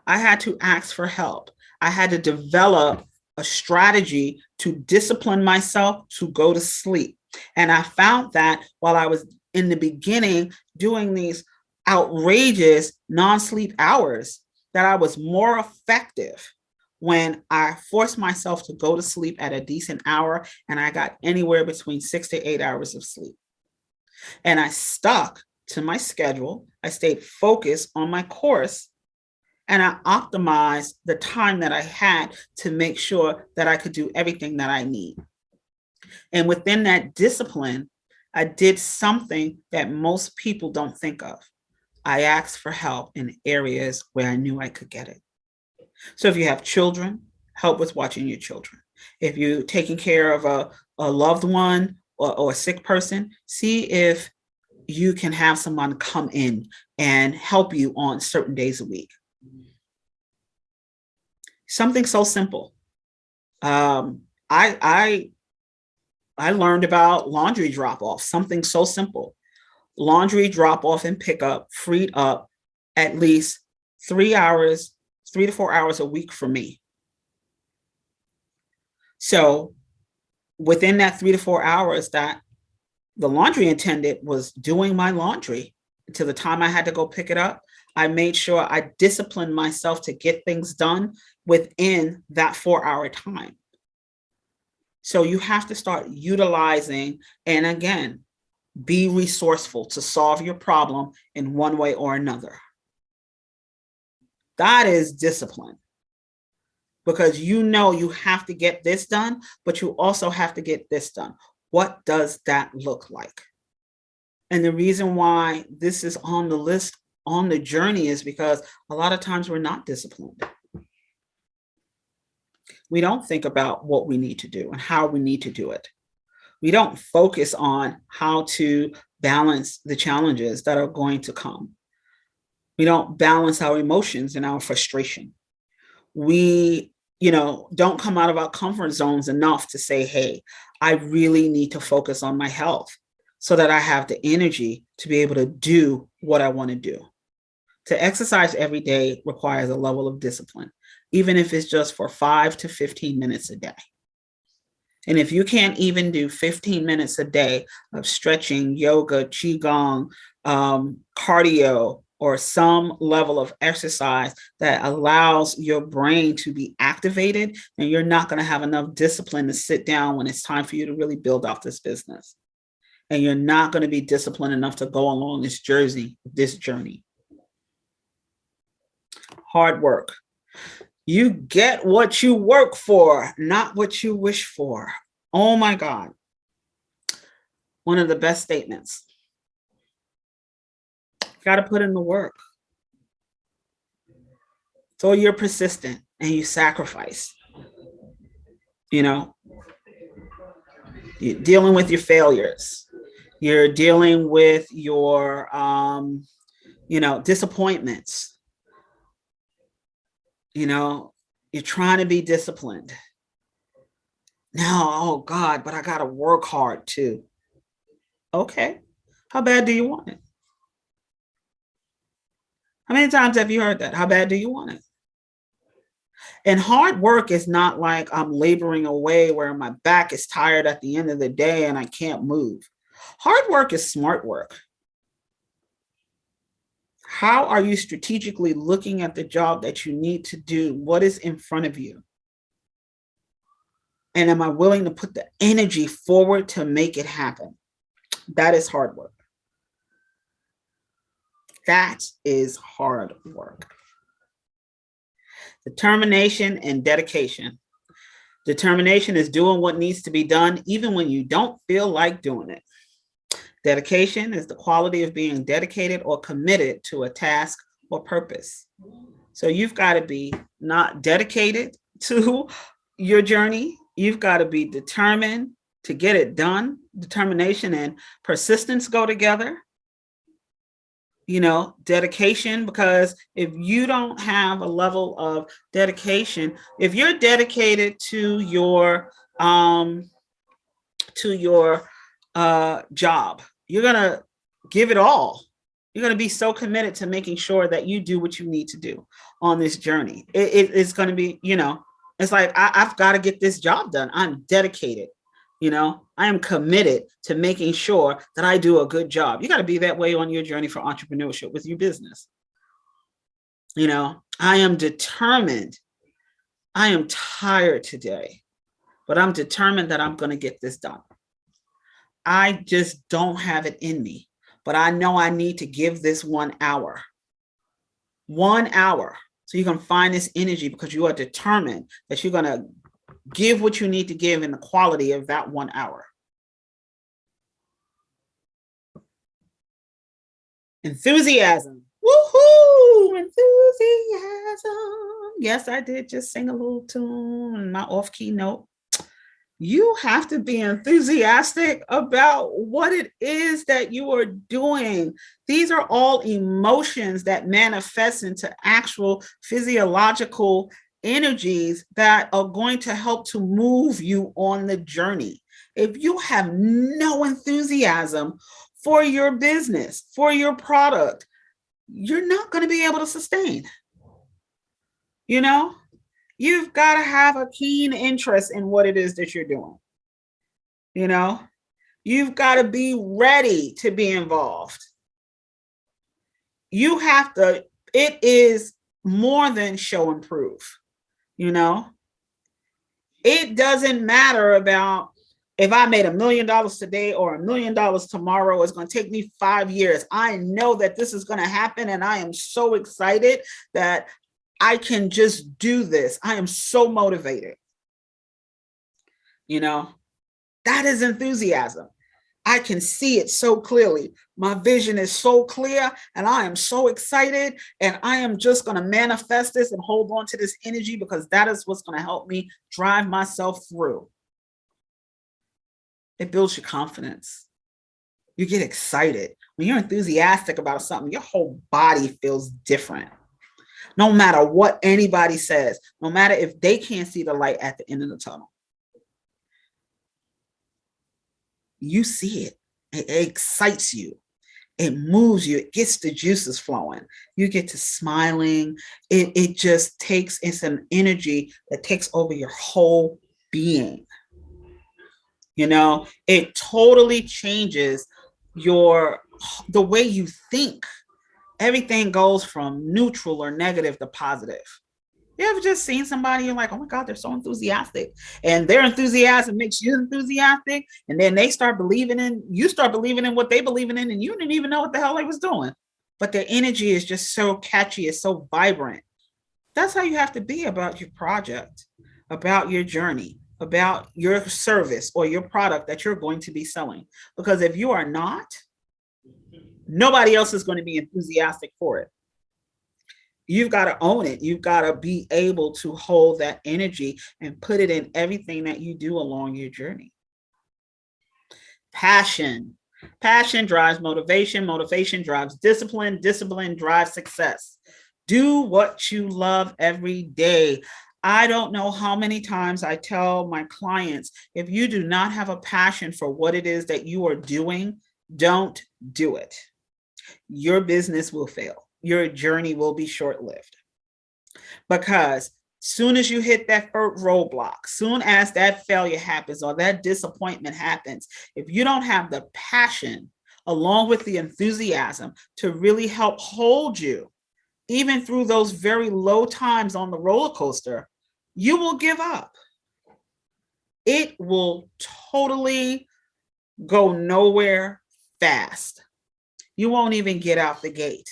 I had to ask for help. I had to develop a strategy to discipline myself to go to sleep. And I found that while I was in the beginning doing these outrageous non-sleep hours, that I was more effective when I forced myself to go to sleep at a decent hour, and I got anywhere between 6 to 8 hours of sleep. And I stuck to my schedule. I stayed focused on my course, and I optimized the time that I had to make sure that I could do everything that I need. And within that discipline, I did something that most people don't think of. I asked for help in areas where I knew I could get it. So if you have children, help with watching your children. If you're taking care of a loved one or a sick person, see if you can have someone come in and help you on certain days a week. Something so simple. I learned about laundry drop-off, something so simple. Laundry drop-off and pickup freed up at least 3 to 4 hours a week for me. So within that 3 to 4 hours that the laundry attendant was doing my laundry to the time I had to go pick it up, I made sure I disciplined myself to get things done within that 4-hour time. So you have to start utilizing, and again, Be resourceful to solve your problem in one way or another. That is discipline, because you know you have to get this done, but you also have to get this done. What does that look like? And the reason why this is on the list on the journey is because a lot of times we're not disciplined. We don't think about what we need to do and how we need to do it. We don't focus on how to balance the challenges that are going to come. We don't balance our emotions and our frustration. We, don't come out of our comfort zones enough to say, hey, I really need to focus on my health so that I have the energy to be able to do what I want to do. To exercise every day requires a level of discipline, even if it's just for 5 to 15 minutes a day. And if you can't even do 15 minutes a day of stretching, yoga, qigong, cardio, or some level of exercise that allows your brain to be activated, then you're not going to have enough discipline to sit down when it's time for you to really build out this business. And you're not going to be disciplined enough to go along this journey. Hard work. You get what you work for, not what you wish for. Oh my God. One of the best statements. Got to put in the work. So you're persistent and you sacrifice. You're dealing with your failures. You're dealing with your, disappointments. You're trying to be disciplined. Now, oh God, but I got to work hard too. Okay. How bad do you want it? How many times have you heard that? How bad do you want it? And hard work is not like I'm laboring away where my back is tired at the end of the day and I can't move. Hard work is smart work. How are you strategically looking at the job that you need to do? What is in front of you? And am I willing to put the energy forward to make it happen? That is hard work. That is hard work. Determination and dedication. Determination is doing what needs to be done, even when you don't feel like doing it. Dedication is the quality of being dedicated or committed to a task or purpose. So you've got to be not dedicated to your journey. You've got to be determined to get it done. Determination and persistence go together. Dedication, because if you don't have a level of dedication, if you're dedicated to your job, you're going to give it all. You're going to be so committed to making sure that you do what you need to do on this journey. It's going to be, it's like, I've got to get this job done. I'm dedicated. I am committed to making sure that I do a good job. You got to be that way on your journey for entrepreneurship with your business. I am determined. I am tired today, but I'm determined that I'm going to get this done. I just don't have it in me, but I know I need to give this 1 hour. 1 hour. So you can find this energy because you are determined that you're going to give what you need to give in the quality of that 1 hour. Enthusiasm. Woohoo! Enthusiasm. Yes, I did just sing a little tune on my off-key note. You have to be enthusiastic about what it is that you are doing. These are all emotions that manifest into actual physiological energies that are going to help to move you on the journey. If you have no enthusiasm for your business, for your product, you're not going to be able to sustain. You've got to have a keen interest in what it is that you're doing. You've got to be ready to be involved. You have to, it is more than show and prove. It doesn't matter about If I made $1 million today or $1 million tomorrow, it's going to take me 5 years. I know that this is going to happen. And I am so excited that I can just do this. I am so motivated. You know, that is enthusiasm. I can see it so clearly. My vision is so clear and I am so excited, and I am just going to manifest this and hold on to this energy, because that is what's going to help me drive myself through. It builds your confidence. You get excited. When you're enthusiastic about something, your whole body feels different. No matter what anybody says, no matter if they can't see the light at the end of the tunnel. You see it. It excites you. It moves you. It gets the juices flowing. You get to smiling. It just takes, it's an energy that takes over your whole being. You know, it totally changes the way you think. Everything goes from neutral or negative to positive. You ever just seen somebody, you're like, oh my God, they're so enthusiastic, and their enthusiasm makes you enthusiastic. And then you start believing in what they believe in, and you didn't even know what the hell they was doing. But their energy is just so catchy, it's so vibrant. That's how you have to be about your project, about your journey, about your service or your product that you're going to be selling. Because if you are not, nobody else is going to be enthusiastic for it. You've got to own it. You've got to be able to hold that energy and put it in everything that you do along your journey. Passion. Passion drives motivation. Motivation drives discipline. Discipline drives success. Do what you love every day. I don't know how many times I tell my clients, if you do not have a passion for what it is that you are doing, don't do it. Your business will fail. Your journey will be short-lived, because soon as you hit that first roadblock, soon as that failure happens or that disappointment happens, if you don't have the passion along with the enthusiasm to really help hold you, even through those very low times on the roller coaster, you will give up. It will totally go nowhere fast. You won't even get out the gate.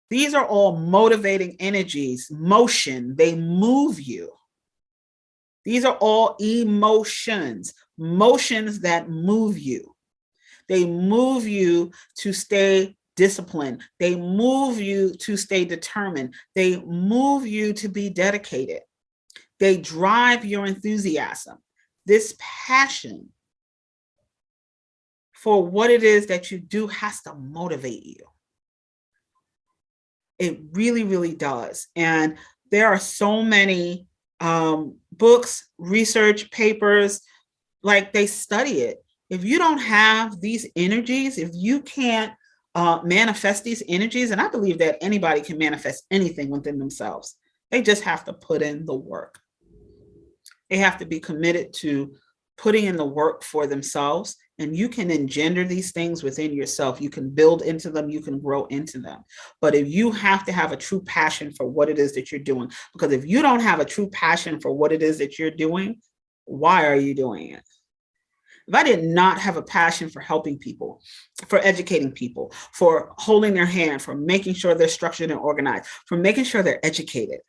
These are all motivating energies, motion, they move you. These are all emotions, motions that move you. They move you to stay disciplined. They move you to stay determined. They move you to be dedicated. They drive your enthusiasm. This passion for what it is that you do has to motivate you. It really, really does. And there are so many books, research papers, like they study it. If you don't have these energies, if you can't manifest these energies, and I believe that anybody can manifest anything within themselves, they just have to put in the work. They have to be committed to putting in the work for themselves. And you can engender these things within yourself. You can build into them. You can grow into them. But if you have to have a true passion for what it is that you're doing, because if you don't have a true passion for what it is that you're doing, why are you doing it? If I did not have a passion for helping people, for educating people, for holding their hand, for making sure they're structured and organized, for making sure they're educated,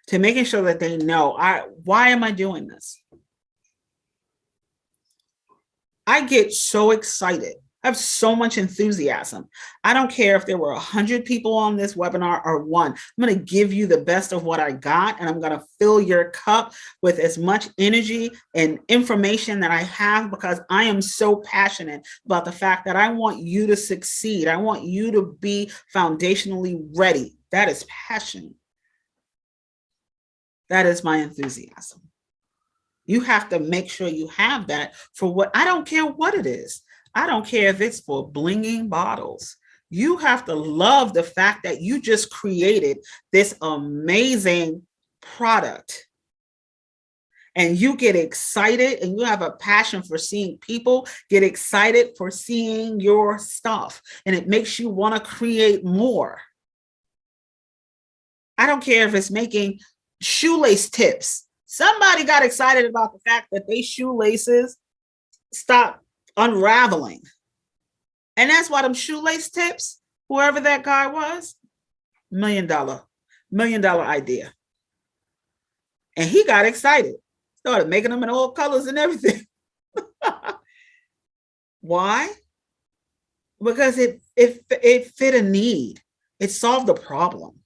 to making sure that they know, why am I doing this? I get so excited. I have so much enthusiasm. I don't care if there were 100 people on this webinar or one. I'm going to give you the best of what I got, and I'm going to fill your cup with as much energy and information that I have, because I am so passionate about the fact that I want you to succeed. I want you to be foundationally ready. That is passion. That is my enthusiasm. You have to make sure you have that for what, I don't care what it is. I don't care if it's for blinging bottles. You have to love the fact that you just created this amazing product. And you get excited, and you have a passion for seeing people get excited for seeing your stuff. And it makes you want to create more. I don't care if it's making shoelace tips Somebody got excited about the fact that they shoelaces stopped unraveling. And that's why them shoelace tips, whoever that guy was, $1 million idea. And he got excited, started making them in all colors and everything. Why? Because it fit a need. It solved a problem.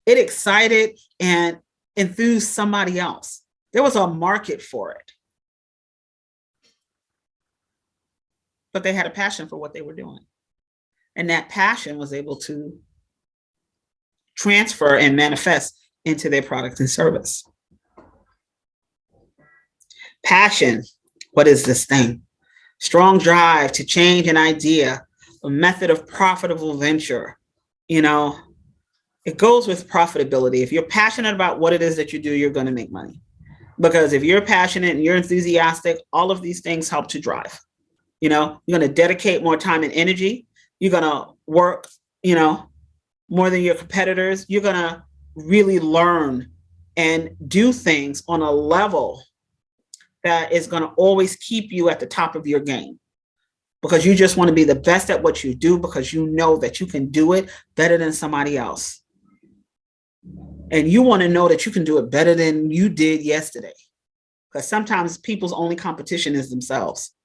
It excited and enthused somebody else. There was a market for it. But they had a passion for what they were doing. And that passion was able to transfer and manifest into their product and service. Passion, what is this thing? Strong drive to change an idea, a method of profitable venture. You know, it goes with profitability. If you're passionate about what it is that you do, you're going to make money. Because if you're passionate and you're enthusiastic, all of these things help to drive. You know, you're going to dedicate more time and energy. You're going to work, you know, more than your competitors. You're going to really learn and do things on a level that is going to always keep you at the top of your game, because you just want to be the best at what you do, because you know that you can do it better than somebody else. And you want to know that you can do it better than you did yesterday, because sometimes people's only competition is themselves.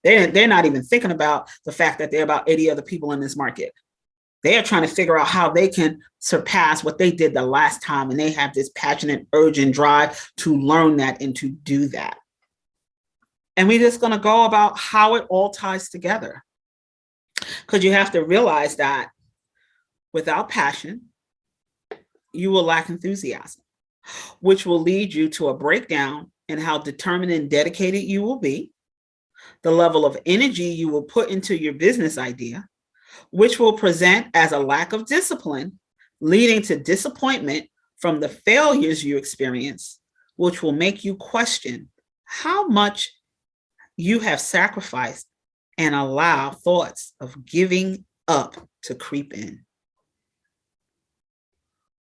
They're not even thinking about the fact that there are about 80 other people in this market. They are trying to figure out how they can surpass what they did the last time. And they have this passionate urge and drive to learn that and to do that. And we're just going to go about how it all ties together. Because you have to realize that without passion, you will lack enthusiasm, which will lead you to a breakdown in how determined and dedicated you will be, the level of energy you will put into your business idea, which will present as a lack of discipline, leading to disappointment from the failures you experience, which will make you question how much you have sacrificed and allow thoughts of giving up to creep in.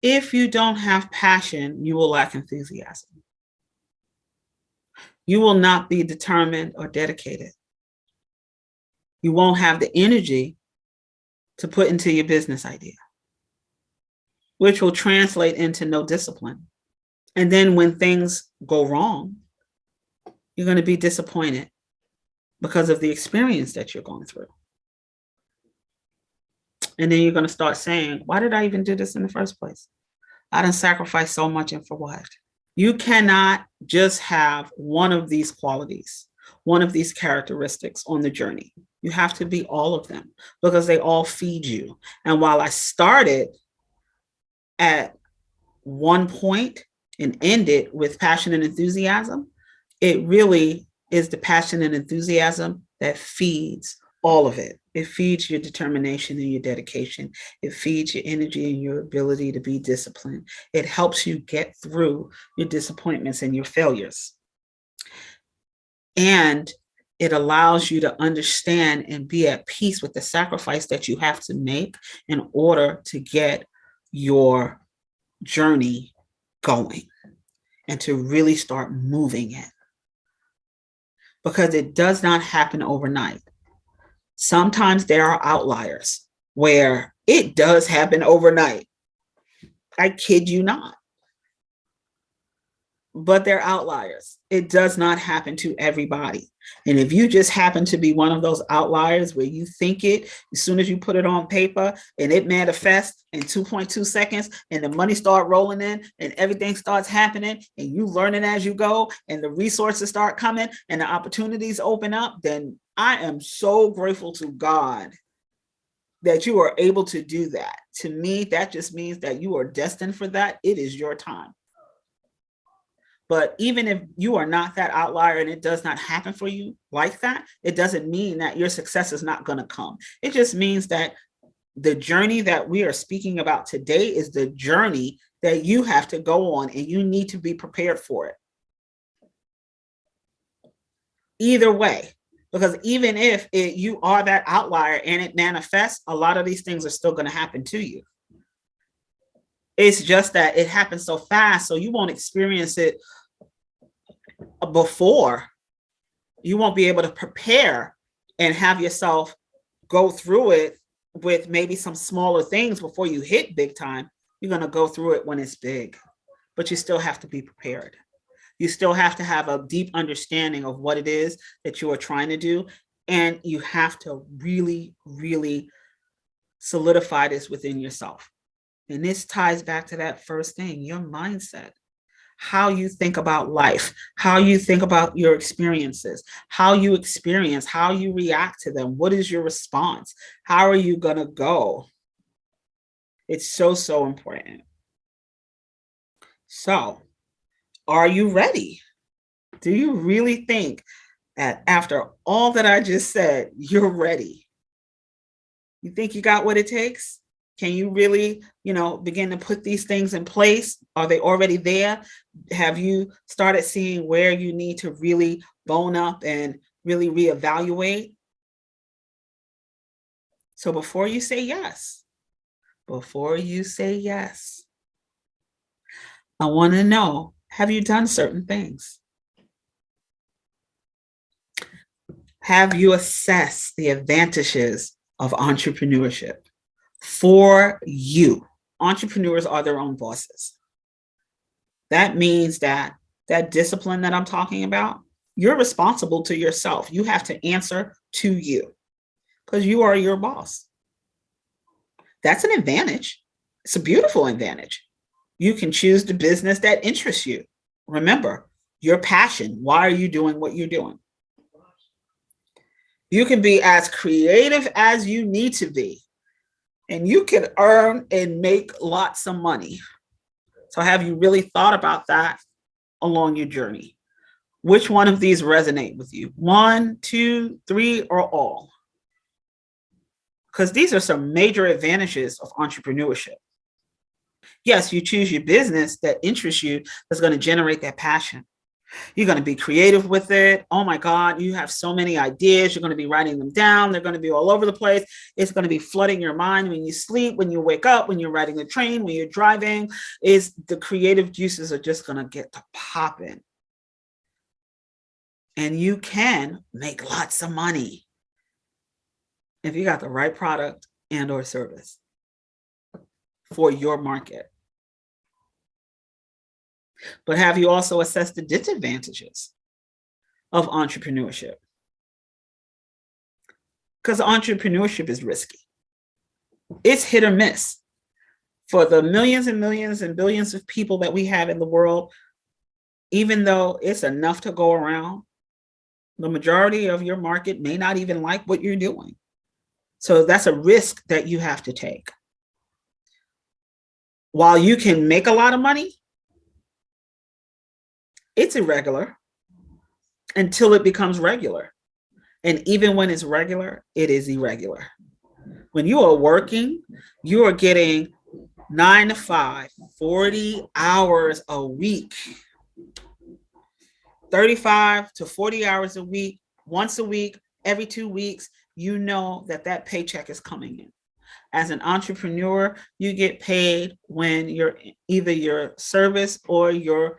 If you don't have passion, you will lack enthusiasm. You will not be determined or dedicated. You won't have the energy to put into your business idea, which will translate into no discipline. And then when things go wrong, you're going to be disappointed because of the experience that you're going through. And then you're going to start saying, why did I even do this in the first place? I done sacrificed so much, and for what? You cannot just have one of these qualities, one of these characteristics on the journey. You have to be all of them, because they all feed you. And while I started at one point and ended with passion and enthusiasm, it really is the passion and enthusiasm that feeds all of it. It feeds your determination and your dedication. It feeds your energy and your ability to be disciplined. It helps you get through your disappointments and your failures. And it allows you to understand and be at peace with the sacrifice that you have to make in order to get your journey going and to really start moving it. Because it does not happen overnight. Sometimes there are outliers where it does happen overnight. I kid you not. But they're outliers. It does not happen to everybody. And if you just happen to be one of those outliers where you think it, as soon as you put it on paper and it manifests in 2.2 seconds and the money starts rolling in and everything starts happening and you learning as you go and the resources start coming and the opportunities open up, then I am so grateful to God that you are able to do that. To me, that just means that you are destined for that. It is your time. But even if you are not that outlier and it does not happen for you like that, it doesn't mean that your success is not going to come. It just means that the journey that we are speaking about today is the journey that you have to go on, and you need to be prepared for it. Either way, because even if you are that outlier and it manifests, a lot of these things are still going to happen to you. It's just that it happens so fast, so you won't experience it before. You won't be able to prepare and have yourself go through it with maybe some smaller things before you hit big time. You're going to go through it when it's big, but you still have to be prepared. You still have to have a deep understanding of what it is that you are trying to do. And you have to really, really solidify this within yourself. And this ties back to that first thing, your mindset, how you think about life, how you think about your experiences, how you experience, how you react to them. What is your response? How are you going to go? It's so, so important. So, are you ready? Do you really think that after all that I just said, you're ready? You think you got what it takes? Can you really, begin to put these things in place? Are they already there? Have you started seeing where you need to really bone up and really reevaluate? So before you say yes, I want to know, have you done certain things? Have you assessed the advantages of entrepreneurship for you? Entrepreneurs are their own bosses. That means that discipline that I'm talking about, you're responsible to yourself. You have to answer to you because you are your boss. That's an advantage. It's a beautiful advantage. You can choose the business that interests you. Remember, your passion. Why are you doing what you're doing? You can be as creative as you need to be, and you can earn and make lots of money. So have you really thought about that along your journey? Which one of these resonate with you? 1, 2, 3, or all? Because these are some major advantages of entrepreneurship. Yes, you choose your business that interests you, that's going to generate that passion. You're going to be creative with it. Oh my God, you have so many ideas. You're going to be writing them down. They're going to be all over the place. It's going to be flooding your mind when you sleep, when you wake up, when you're riding the train, when you're driving. Is the creative juices are just going to get to popping. And you can make lots of money if you got the right product and or service for your market. But have you also assessed the disadvantages of entrepreneurship? Because entrepreneurship is risky. It's hit or miss. For the millions and millions and billions of people that we have in the world, even though it's enough to go around, the majority of your market may not even like what you're doing. So that's a risk that you have to take. While you can make a lot of money, it's irregular until it becomes regular. And even when it's regular, it is irregular. When you are working, you are getting 9 to 5, 40 hours a week, 35 to 40 hours a week, once a week, every 2 weeks, you know that paycheck is coming in. As an entrepreneur, you get paid when either your service or your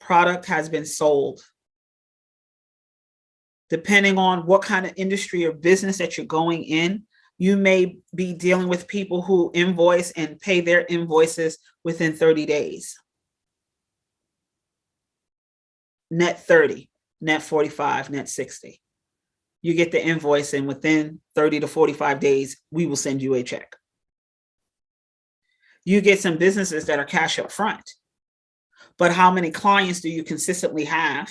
product has been sold. Depending on what kind of industry or business that you're going in, you may be dealing with people who invoice and pay their invoices within 30 days. Net 30, net 45, net 60. You get the invoice, and within 30 to 45 days, we will send you a check. You get some businesses that are cash up front. But how many clients do you consistently have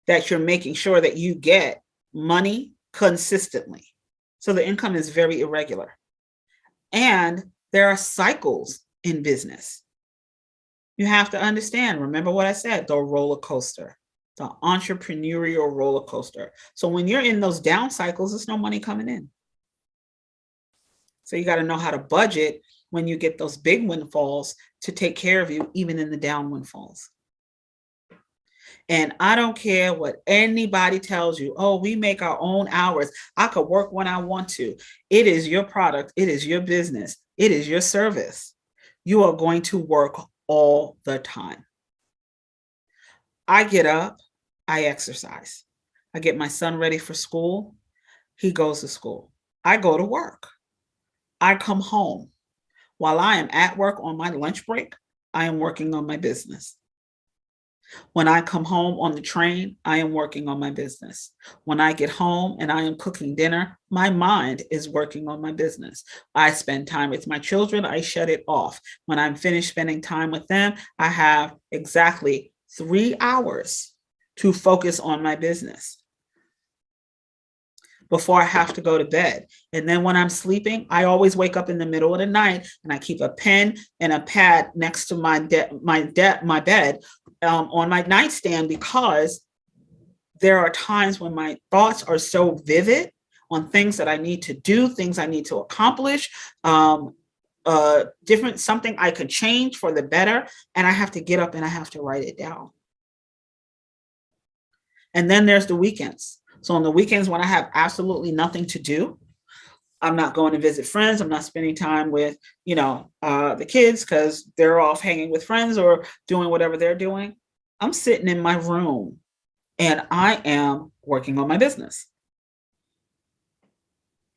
that you're making sure that you get money consistently? So the income is very irregular. And there are cycles in business. You have to understand, remember what I said, the roller coaster, the entrepreneurial roller coaster. So when you're in those down cycles, there's no money coming in. So you got to know how to budget when you get those big windfalls to take care of you, even in the down windfalls. And I don't care what anybody tells you. Oh, we make our own hours. I could work when I want to. It is your product. It is your business. It is your service. you are going to work all the time. I get up, I exercise. I get my son ready for school. He goes to school. I go to work. I come home. While I am at work on my lunch break, I am working on my business. When I come home on the train, I am working on my business. When I get home and I am cooking dinner, my mind is working on my business. I spend time with my children, I shut it off. When I'm finished spending time with them, I have exactly 3 hours to focus on my business before I have to go to bed. And then when I'm sleeping, I always wake up in the middle of the night and I keep a pen and a pad next to my bed on my nightstand, because there are times when my thoughts are so vivid on things that I need to do, things I need to accomplish, different something I could change for the better, and I have to get up and I have to write it down. And then there's the weekends. So on the weekends when I have absolutely nothing to do, I'm not going to visit friends. I'm not spending time with, the kids because they're off hanging with friends or doing whatever they're doing. I'm sitting in my room and I am working on my business.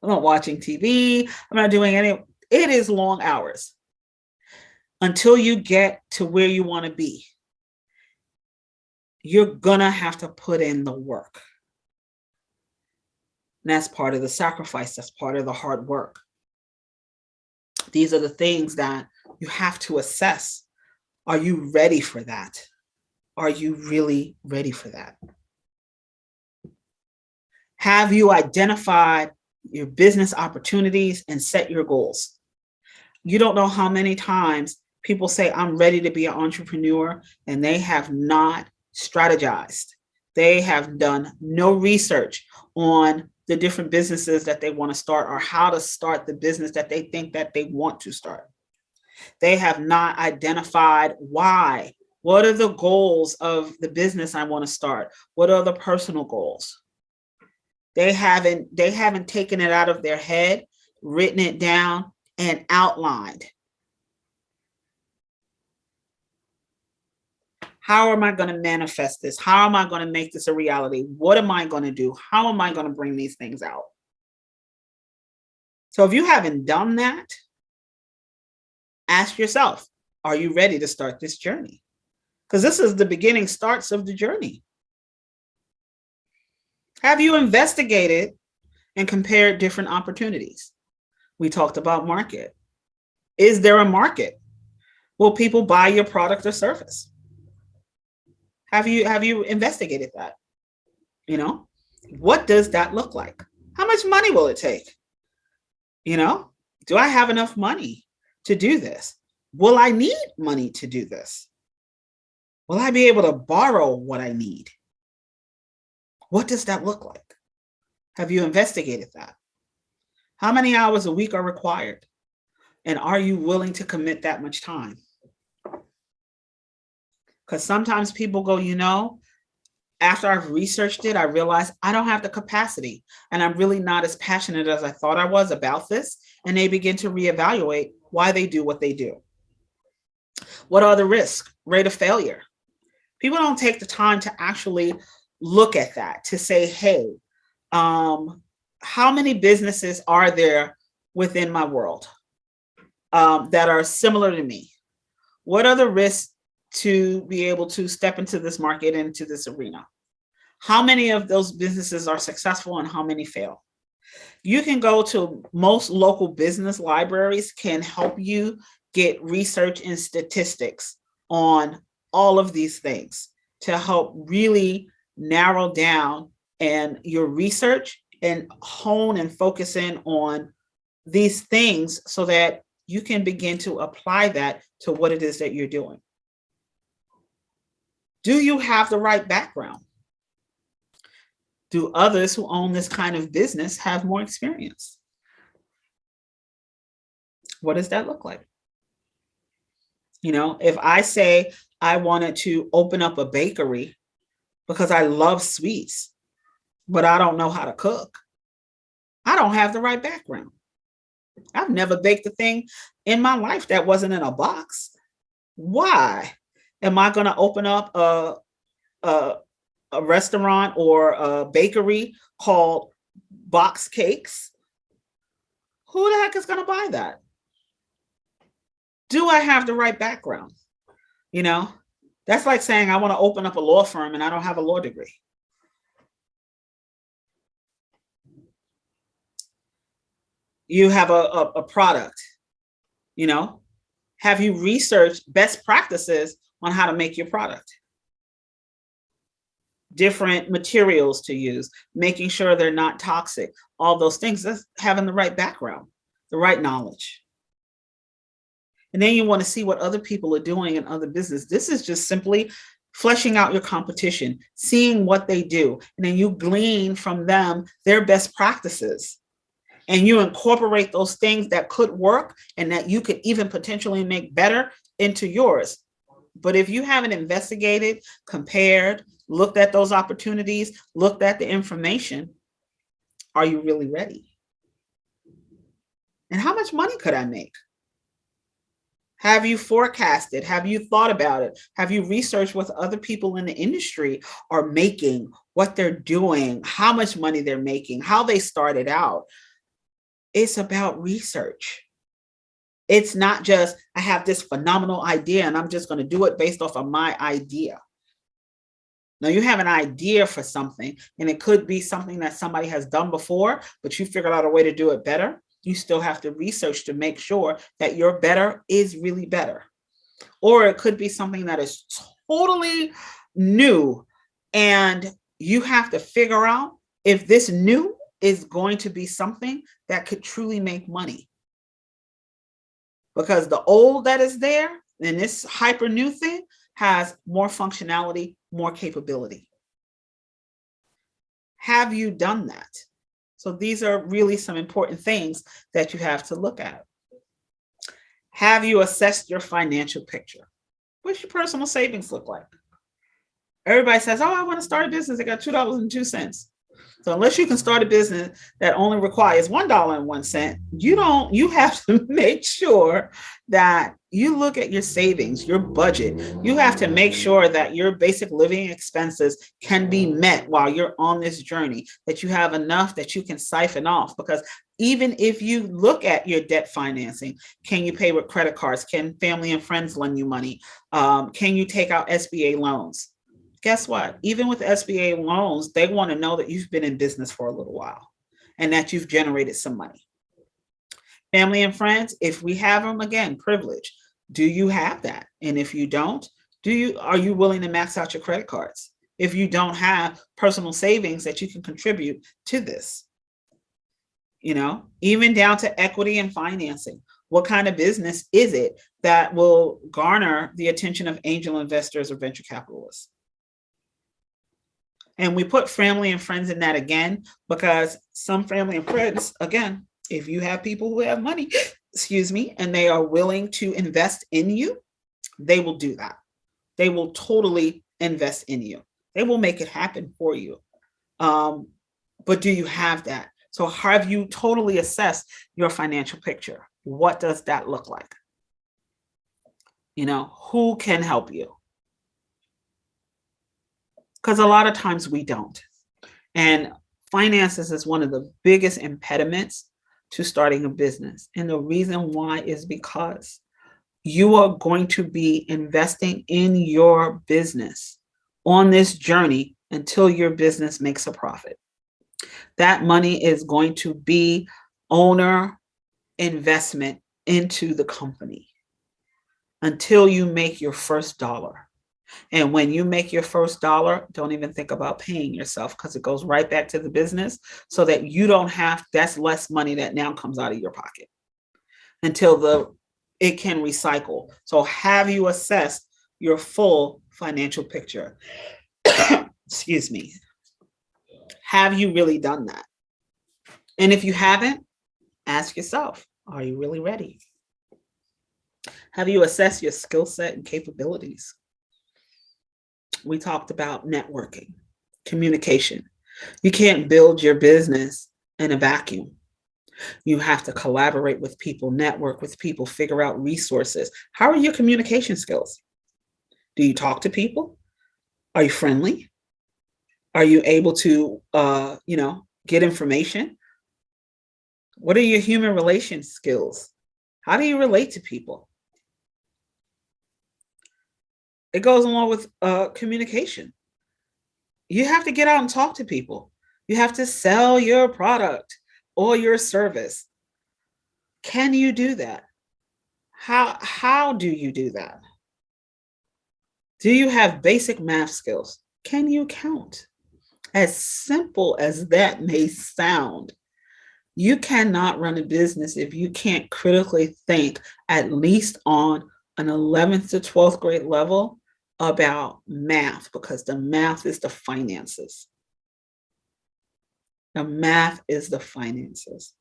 I'm not watching TV. I'm not doing any. It is long hours until you get to where you want to be. You're going to have to put in the work. And that's part of the sacrifice. That's part of the hard work. These are the things that you have to assess. Are you ready for that? Are you really ready for that? Have you identified your business opportunities and set your goals? You don't know how many times people say, I'm ready to be an entrepreneur, and they have not strategized. They have done no research on the different businesses that they want to start or how to start the business that they think that they want to start. They have not identified why. What are the goals of the business I want to start? What are the personal goals? They haven't taken it out of their head, written it down, and outlined. How am I going to manifest this? How am I going to make this a reality? What am I going to do? How am I going to bring these things out? So if you haven't done that, ask yourself, are you ready to start this journey? Because this is the beginning starts of the journey. Have you investigated and compared different opportunities? We talked about market. Is there a market? Will people buy your product or service? Have you investigated that? What does that look like? How much money will it take? Do I have enough money to do this? Will I need money to do this? Will I be able to borrow what I need? What does that look like? Have you investigated that? How many hours a week are required? And are you willing to commit that much time? Because sometimes people go, after I've researched it, I realized I don't have the capacity and I'm really not as passionate as I thought I was about this. And they begin to reevaluate why they do what they do. What are the risks? Rate of failure. People don't take the time to actually look at that, to say, hey, how many businesses are there within my world that are similar to me? What are the risks to be able to step into this market, into this arena? How many of those businesses are successful and how many fail? You can go to most local business libraries can help you get research and statistics on all of these things to help really narrow down and your research and hone and focus in on these things so that you can begin to apply that to what it is that you're doing. Do you have the right background? Do others who own this kind of business have more experience? What does that look like? If I say I wanted to open up a bakery because I love sweets, but I don't know how to cook, I don't have the right background. I've never baked a thing in my life that wasn't in a box. Why am I going to open up a a restaurant or a bakery called Box Cakes? Who the heck is going to buy that? Do I have the right background? You know, that's like saying I want to open up a law firm and I don't have a law degree. You have a product, you know, have you researched best practices on how to make your product? Different materials to use, making sure they're not toxic, all those things. That's having the right background, the right knowledge. And then you want to see what other people are doing in other business. This is just simply fleshing out your competition, seeing what they do, and then you glean from them their best practices. And you incorporate those things that could work and that you could even potentially make better into yours. But if you haven't investigated, compared, looked at those opportunities, looked at the information, are you really ready? And how much money could I make? Have you forecasted? Have you thought about it? Have you researched what other people in the industry are making, what they're doing, how much money they're making, how they started out? It's about research. It's not just, I have this phenomenal idea and I'm just going to do it based off of my idea. Now you have an idea for something and it could be something that somebody has done before, but you figured out a way to do it better. You still have to research to make sure that your better is really better. Or it could be something that is totally new and you have to figure out if this new is going to be something that could truly make money. Because the old that is there and this hyper new thing has more functionality, more capability. Have you done that? So these are really some important things that you have to look at. Have you assessed your financial picture? What's your personal savings look like? Everybody says, oh, I want to start a business. I got $2.02. So unless you can start a business that only requires $1.01, you have to make sure that you look at your savings, your budget. You have to make sure that your basic living expenses can be met while you're on this journey, that you have enough that you can siphon off. Because even if you look at your debt financing, can you pay with credit cards? Can family and friends lend you money? Can you take out SBA loans? Guess what? Even with SBA loans, they want to know that you've been in business for a little while and that you've generated some money. Family and friends, if we have them, again, privilege. Do you have that? And if you don't, are you willing to max out your credit cards? If you don't have personal savings that you can contribute to this, even down to equity and financing. What kind of business is it that will garner the attention of angel investors or venture capitalists? And we put family and friends in that again, because some family and friends, again, if you have people who have money, and they are willing to invest in you, they will do that. They will totally invest in you. They will make it happen for you. But do you have that? So have you totally assessed your financial picture? What does that look like? Who can help you? Because a lot of times we don't. And finances is one of the biggest impediments to starting a business. And the reason why is because you are going to be investing in your business on this journey until your business makes a profit. That money is going to be owner investment into the company until you make your first dollar. And when you make your first dollar, don't even think about paying yourself, because it goes right back to the business, so that you don't have, that's less money that now comes out of your pocket until it can recycle. So have you assessed your full financial picture? Excuse me. Have you really done that? And if you haven't, ask yourself, are you really ready? Have you assessed your skill set and capabilities? We talked about networking, communication. You can't build your business in a vacuum. You have to collaborate with people, network with people, figure out resources. How are your communication skills? Do you talk to people? Are you friendly? Are you able to, get information? What are your human relations skills? How do you relate to people? It goes along with communication. You have to get out and talk to people. You have to sell your product or your service. Can you do that? How do you do that? Do you have basic math skills? Can you count? As simple as that may sound, you cannot run a business if you can't critically think, at least on an 11th to 12th grade level, about math, because the math is the finances. The math is the finances.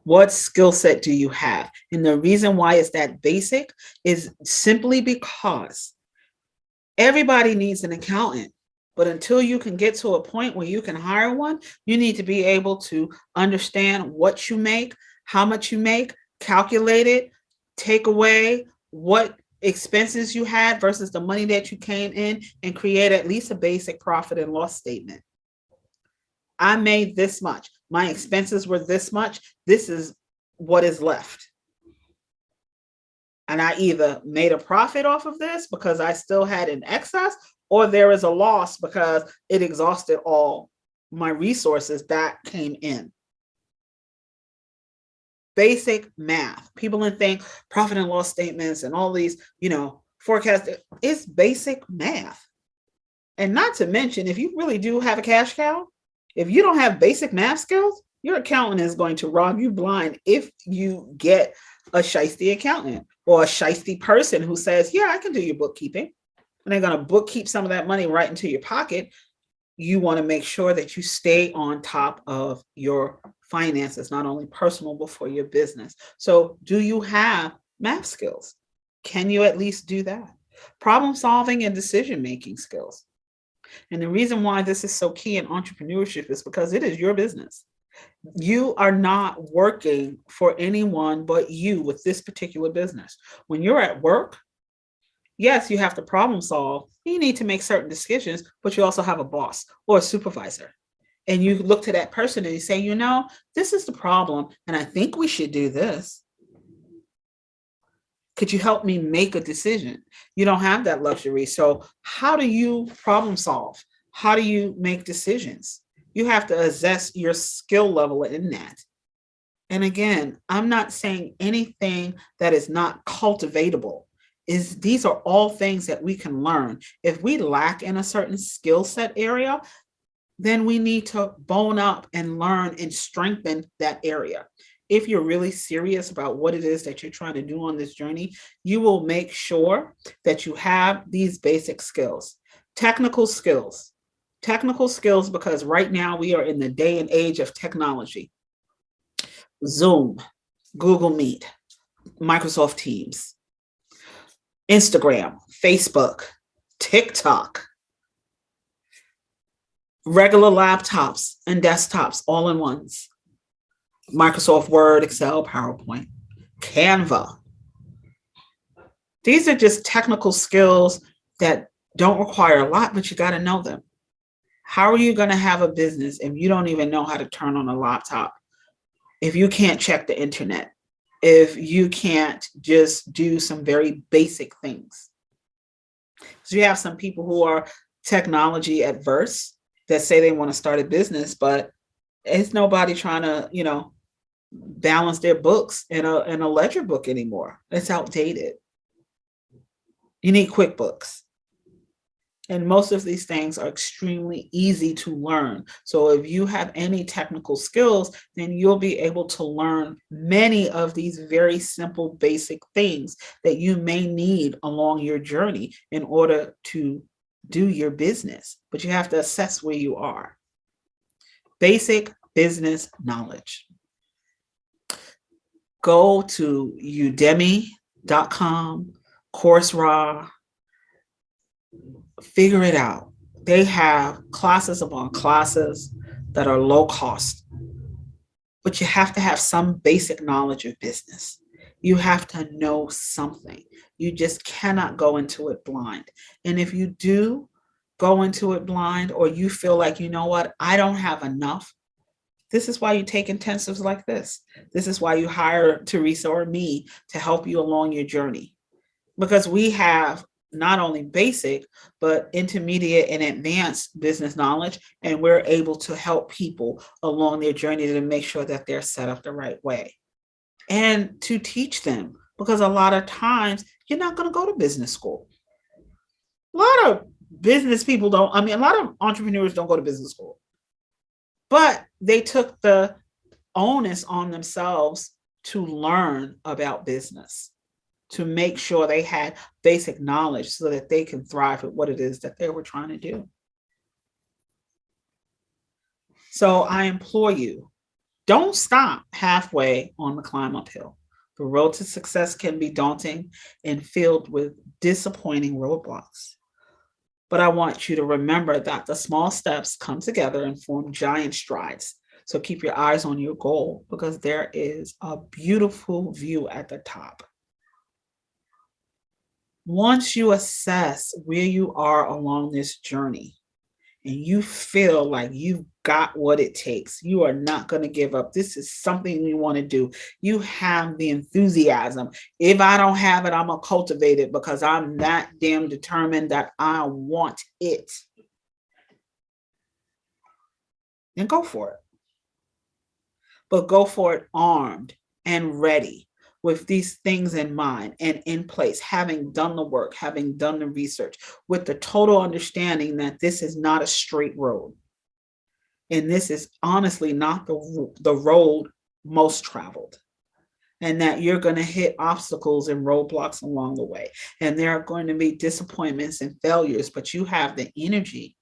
What skill set do you have? And the reason why it's that basic is simply because everybody needs an accountant. But until you can get to a point where you can hire one, you need to be able to understand what you make, how much you make, calculate it, take away what expenses you had versus the money that you came in, and create at least a basic profit and loss statement. I made this much. My expenses were this much. This is what is left. And I either made a profit off of this because I still had an excess, or there is a loss because it exhausted all my resources that came in. Basic math. People think profit and loss statements and all these, forecasts. It's basic math. And not to mention, if you really do have a cash cow, if you don't have basic math skills, your accountant is going to rob you blind if you get a shiesty accountant or a shiesty person who says, yeah, I can do your bookkeeping. And they're going to bookkeep some of that money right into your pocket. You want to make sure that you stay on top of your finances, not only personal, but for your business. So do you have math skills? Can you at least do that? Problem solving and decision-making skills. And the reason why this is so key in entrepreneurship is because it is your business. You are not working for anyone but you with this particular business. When you're at work, yes, you have to problem solve. You need to make certain decisions, but you also have a boss or a supervisor. And you look to that person and you say, this is the problem, and I think we should do this. Could you help me make a decision? You don't have that luxury. So how do you problem solve? How do you make decisions? You have to assess your skill level in that. And again, I'm not saying anything that is not cultivatable. These are all things that we can learn. If we lack in a certain skill set area, then we need to bone up and learn and strengthen that area. If you're really serious about what it is that you're trying to do on this journey, you will make sure that you have these basic skills. Technical skills, because right now we are in the day and age of technology. Zoom, Google Meet, Microsoft Teams, Instagram, Facebook, TikTok, regular laptops and desktops, all in ones. Microsoft Word, Excel, PowerPoint, Canva. These are just technical skills that don't require a lot, but you got to know them. How are you going to have a business if you don't even know how to turn on a laptop? If you can't check the internet? If you can't just do some very basic things? So you have some people who are technology adverse that say they want to start a business, but it's nobody trying to, balance their books in a ledger book anymore. It's outdated. You need QuickBooks. And most of these things are extremely easy to learn. So if you have any technical skills, then you'll be able to learn many of these very simple, basic things that you may need along your journey in order to do your business. But you have to assess where you are. Basic business knowledge. Go to udemy.com, Coursera, figure it out. They have classes upon classes that are low cost. but you have to have some basic knowledge of business. You have to know something. You just cannot go into it blind. And if you do go into it blind, or you feel like, you know what, I don't have enough, this is why you take intensives like this. This is why you hire Theresa or me to help you along your journey, because we have not only basic, but intermediate and advanced business knowledge. And we're able to help people along their journey to make sure that they're set up the right way and to teach them. Because a lot of times you're not going to go to business school. A lot of business people don't, I mean, a lot of entrepreneurs don't go to business school, but they took the onus on themselves to learn about business, to make sure they had basic knowledge so that they can thrive at what it is that they were trying to do. So I implore you, don't stop halfway on the climb uphill. The road to success can be daunting and filled with disappointing roadblocks. But I want you to remember that the small steps come together and form giant strides. So keep your eyes on your goal, because there is a beautiful view at the top. Once you assess where you are along this journey and you feel like you've got what it takes, you are not going to give up. This is something you want to do. You have the enthusiasm. If I don't have it, I'm going to cultivate it, because I'm that damn determined that I want it. Then go for it. But go for it armed and ready, with these things in mind and in place, having done the work, having done the research, with the total understanding that this is not a straight road. And this is honestly not the road most traveled. And that you're going to hit obstacles and roadblocks along the way. And there are going to be disappointments and failures, but you have the energy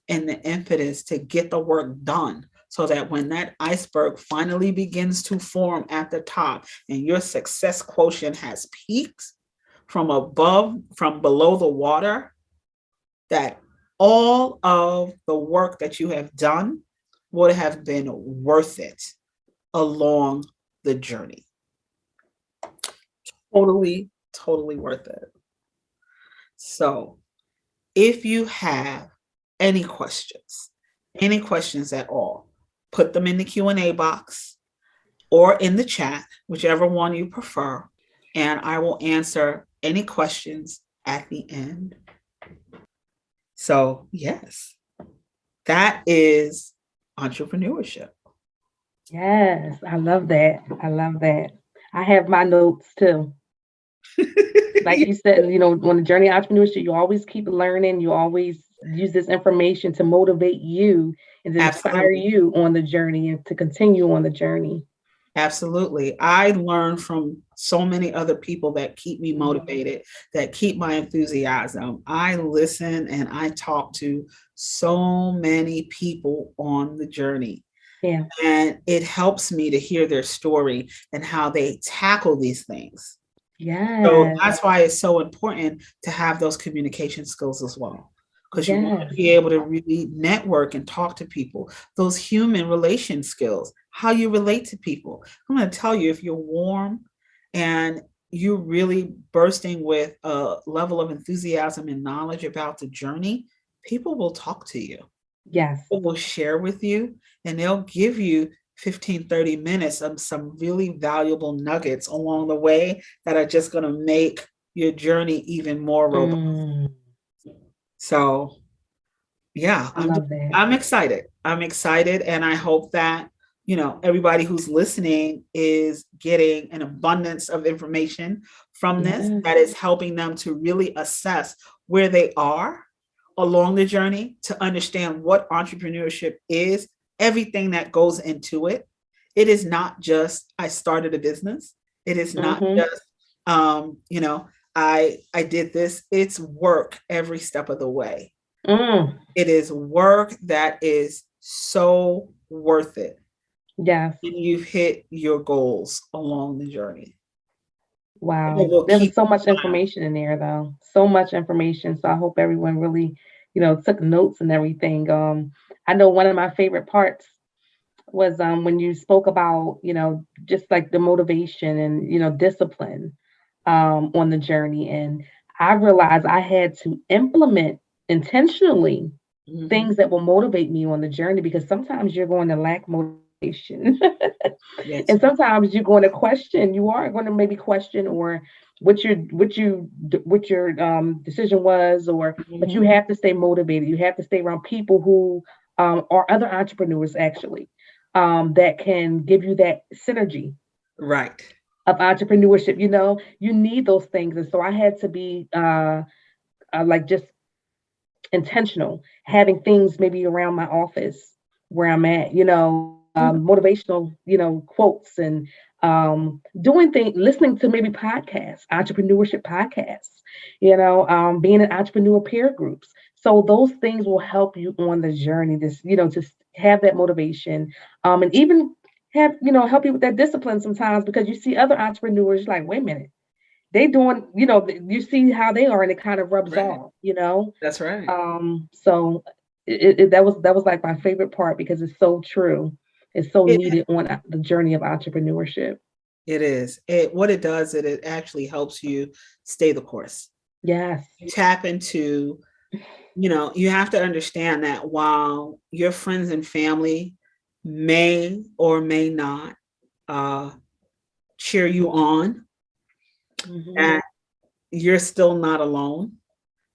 and the impetus to get the work done, so that when that iceberg finally begins to form at the top and your success quotient has peaked from below the water, that all of the work that you have done would have been worth it along the journey. Totally, totally worth it. So if you have any questions at all, put them in the Q&A box or in the chat, whichever one you prefer, and I will answer any questions at the end. So yes, that is entrepreneurship. Yes, I love that. I love that. I have my notes too. Like you said, on the journey of entrepreneurship, you always keep learning. You always use this information to motivate you and to inspire you on the journey and to continue on the journey. Absolutely. I learn from so many other people that keep me motivated, that keep my enthusiasm. I listen and I talk to so many people on the journey. Yeah. And it helps me to hear their story and how they tackle these things. Yeah. So that's why it's so important to have those communication skills as well, because you want to be able to really network and talk to people, those human relation skills, how you relate to people. I'm going to tell you, if you're warm and you're really bursting with a level of enthusiasm and knowledge about the journey, people will talk to you. Yes. People will share with you, and they'll give you 15, 30 minutes of some really valuable nuggets along the way that are just going to make your journey even more robust. So yeah, I'm excited. I'm excited. And I hope that, everybody who's listening is getting an abundance of information from this that is helping them to really assess where they are along the journey, to understand what entrepreneurship is, everything that goes into it. It is not just, I started a business. It is not just, I did this. It's work every step of the way. It is work that is so worth it. Yes. And you've hit your goals along the journey. Wow. There was so much information in there, though. So much information. So I hope everyone really, took notes and everything. I know one of my favorite parts was when you spoke about, just like the motivation and, discipline on the journey. And I realized I had to implement intentionally Mhm. things that will motivate me on the journey, because sometimes you're going to lack motivation. Yes. And sometimes you're going to question, you are going to maybe question or what your decision was, or but you Mhm. have to stay motivated. You have to stay around people who are other entrepreneurs actually, that can give you that synergy Right. of entrepreneurship. You need those things. And so I had to be like just intentional, having things maybe around my office where I'm at, motivational, quotes, and doing things, listening to maybe podcasts, entrepreneurship podcasts, being in entrepreneur peer groups. So those things will help you on the journey, this, to have that motivation, and even have, help you with that discipline sometimes, because you see other entrepreneurs, you're like, wait a minute, they doing, you see how they are, and it kind of rubs Right. off. That's right. So that was like my favorite part, because it's so true. It's so It needed on the journey of entrepreneurship. it is. What it does, it actually helps you stay the course. Yes. You tap into, you have to understand that while your friends and family may or may not uh, cheer you on, Hmm. that you're still not alone,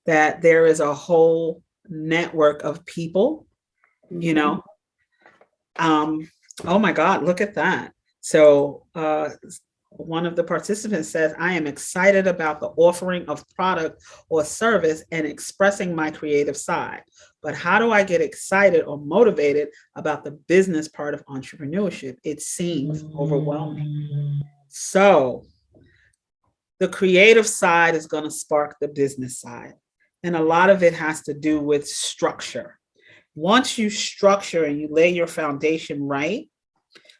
that there is a whole network of people, you Hmm. know. Oh my God, look at that. So one of the participants says, I am excited about the offering of product or service and expressing my creative side. But how do I get excited or motivated about the business part of entrepreneurship? It seems overwhelming. So the creative side is going to spark the business side. And a lot of it has to do with structure. Once you structure and you lay your foundation right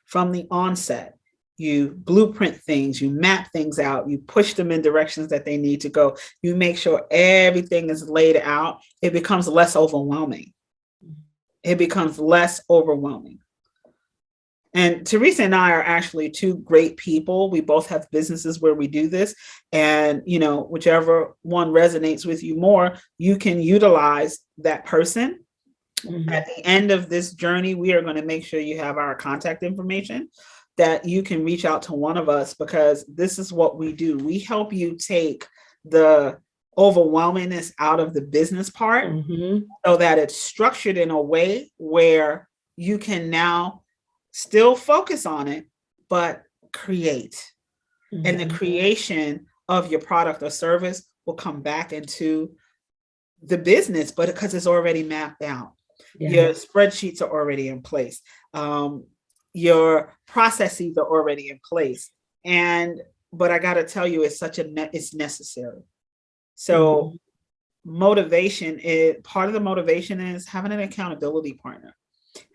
from the onset, you blueprint things, you map things out, you push them in directions that they need to go, you make sure everything is laid out, it becomes less overwhelming. It becomes less overwhelming. And Theresa and I are actually two great people. We both have businesses where we do this. And, whichever one resonates with you more, you can utilize that person. At the end of this journey, we are going to make sure you have our contact information, that you can reach out to one of us, because this is what we do. We help you take the overwhelmingness out of the business part, so that it's structured in a way where you can now still focus on it, but create. And the creation of your product or service will come back into the business, but because it's already mapped out. Yeah. Your spreadsheets are already in place. Your processes are already in place. But I got to tell you, it's necessary. So Mhm. motivation is part of the motivation is having an accountability partner,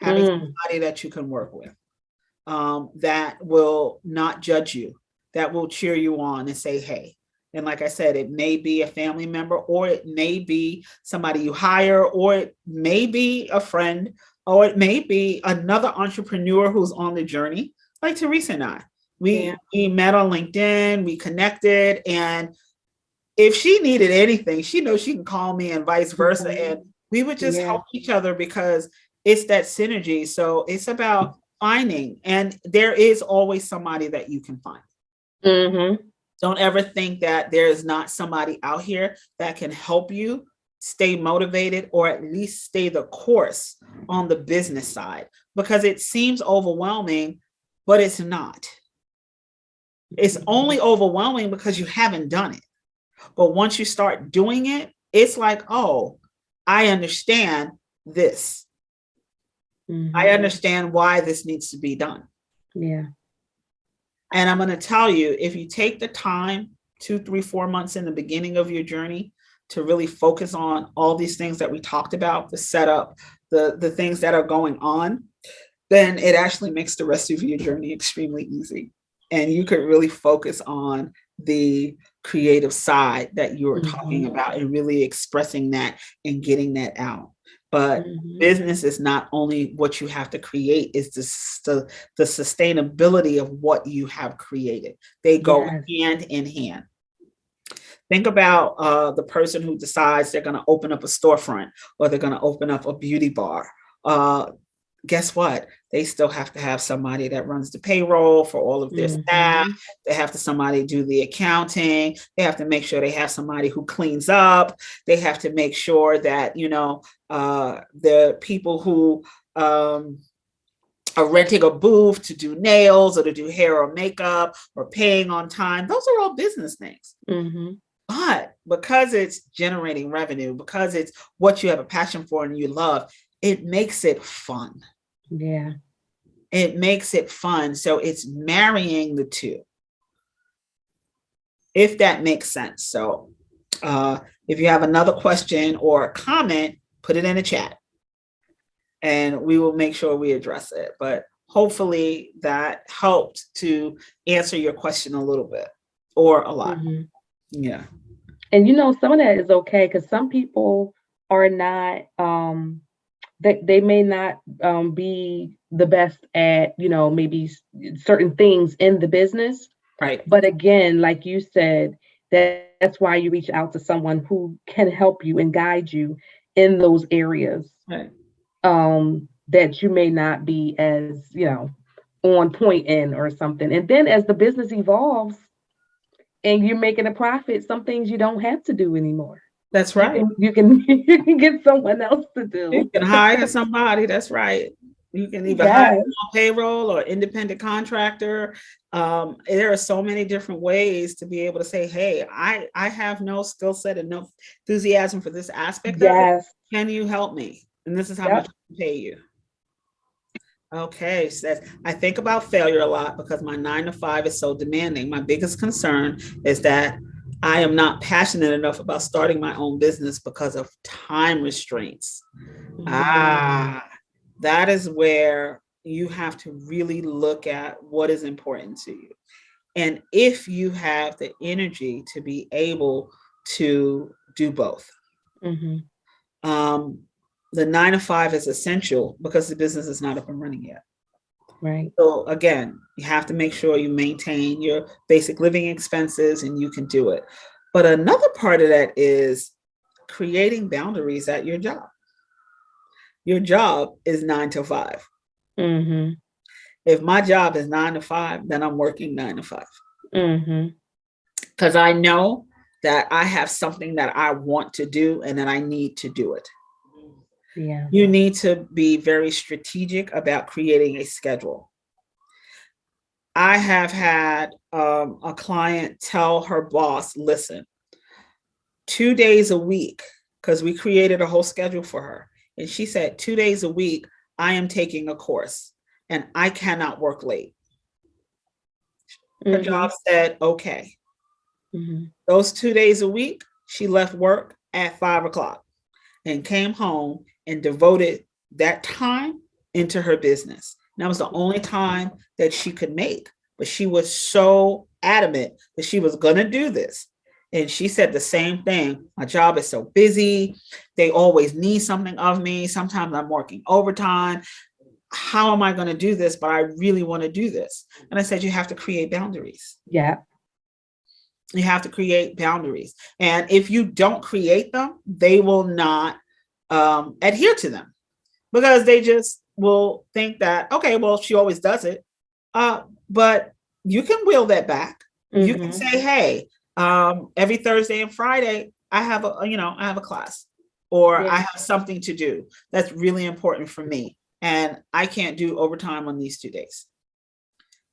having Mm. somebody that you can work with, that will not judge you, that will cheer you on and say, hey. And like I said, it may be a family member, or it may be somebody you hire, or it may be a friend, or it may be another entrepreneur who's on the journey, like Theresa and I. Yeah. We met on LinkedIn, we connected, and if she needed anything, she knows she can call me, and vice versa. And Mhm. we would just Yeah. help each other, because it's that synergy. So it's about finding, and there is always somebody that you can find. Mhm. Don't ever think that there is not somebody out here that can help you stay motivated, or at least stay the course on the business side, because it seems overwhelming, but it's not. It's only overwhelming because you haven't done it. But once you start doing it, it's like, oh, I understand this. I Mhm. understand why this needs to be done. Yeah. And I'm going to tell you, if you take the time, 2, 3, 4 months in the beginning of your journey, to really focus on all these things that we talked about, the setup, the things that are going on, then it actually makes the rest of your journey extremely easy. And you could really focus on the creative side that you were talking Mhm. about, and really expressing that and getting that out. But Mhm. business is not only what you have to create, it's the sustainability of what you have created. They go Yes. hand in hand. Think about the person who decides they're going to open up a storefront or they're going to open up a beauty bar. Uh, Guess what? They still have to have somebody that runs the payroll for all of their staff. Mhm. They have to somebody do the accounting. They have to make sure they have somebody who cleans up. They have to make sure that, the people who are renting a booth to do nails or to do hair or makeup or paying on time. Those are all business things. Mhm. But because it's generating revenue, because it's what you have a passion for and you love, it makes it fun. Yeah. It makes it fun. So it's marrying the two, if that makes sense. So if you have another question or a comment, put it in the chat and we will make sure we address it. But hopefully that helped to answer your question a little bit or a lot. Mhm. Yeah. And some of that is okay because some people are not they may not be the best at maybe certain things in the business. Right. But again, like you said, that's why you reach out to someone who can help you and guide you in those areas Right. that you may not be as on point in or something. And then as the business evolves and you're making a profit, some things you don't have to do anymore. That's You right. can you can you can get someone else to You do. can hire somebody. That's right. You can either hire Yes. on payroll or independent contractor. There are so many different ways to be able to say, hey, I have no skill set and no enthusiasm for this aspect of it. Yes. Can you help me? And this is how much Yep. I can pay you. Okay, says I think about failure a lot because my 9 to 5 is so demanding. My biggest concern is that I am not passionate enough about starting my own business because of time restraints. Mhm. Ah, that is where you have to really look at what is important to you. And if you have the energy to be able to do both. Mhm. Um, the 9 to 5 is essential because the business is not up and running yet. Right. So again, you have to make sure you maintain your basic living expenses and you can do it. But another part of that is creating boundaries at your job. Your job is 9 to 5. Mhm. If my job is 9 to 5, then I'm working 9 to 5 Mhm. because I know that I have something that I want to do and that I need to do it. Yeah. You need to be very strategic about creating a schedule. I have had a client tell her boss, listen, 2 days a week, because we created a whole schedule for her. And she said, 2 days a week, I am taking a course and I cannot work late. Her job Mhm. said, okay. Mhm. Those 2 days a week, she left work at 5 o'clock and came home and devoted that time into her business. And that was the only time that she could make. But she was so adamant that she was going to do this. And she said the same thing. My job is so busy. They always need something of me. Sometimes I'm working overtime. How am I going to do this? But I really want to do this. And I said, you have to create boundaries. Yeah. You have to create boundaries. And if you don't create them, they will not adhere to them because they just will think that, okay, well, she always does it. But you can wheel that back. You can Mhm. say, hey, every Thursday and Friday, I have I have a class or I Yeah. have something to do that's really important for me. And I can't do overtime on these 2 days.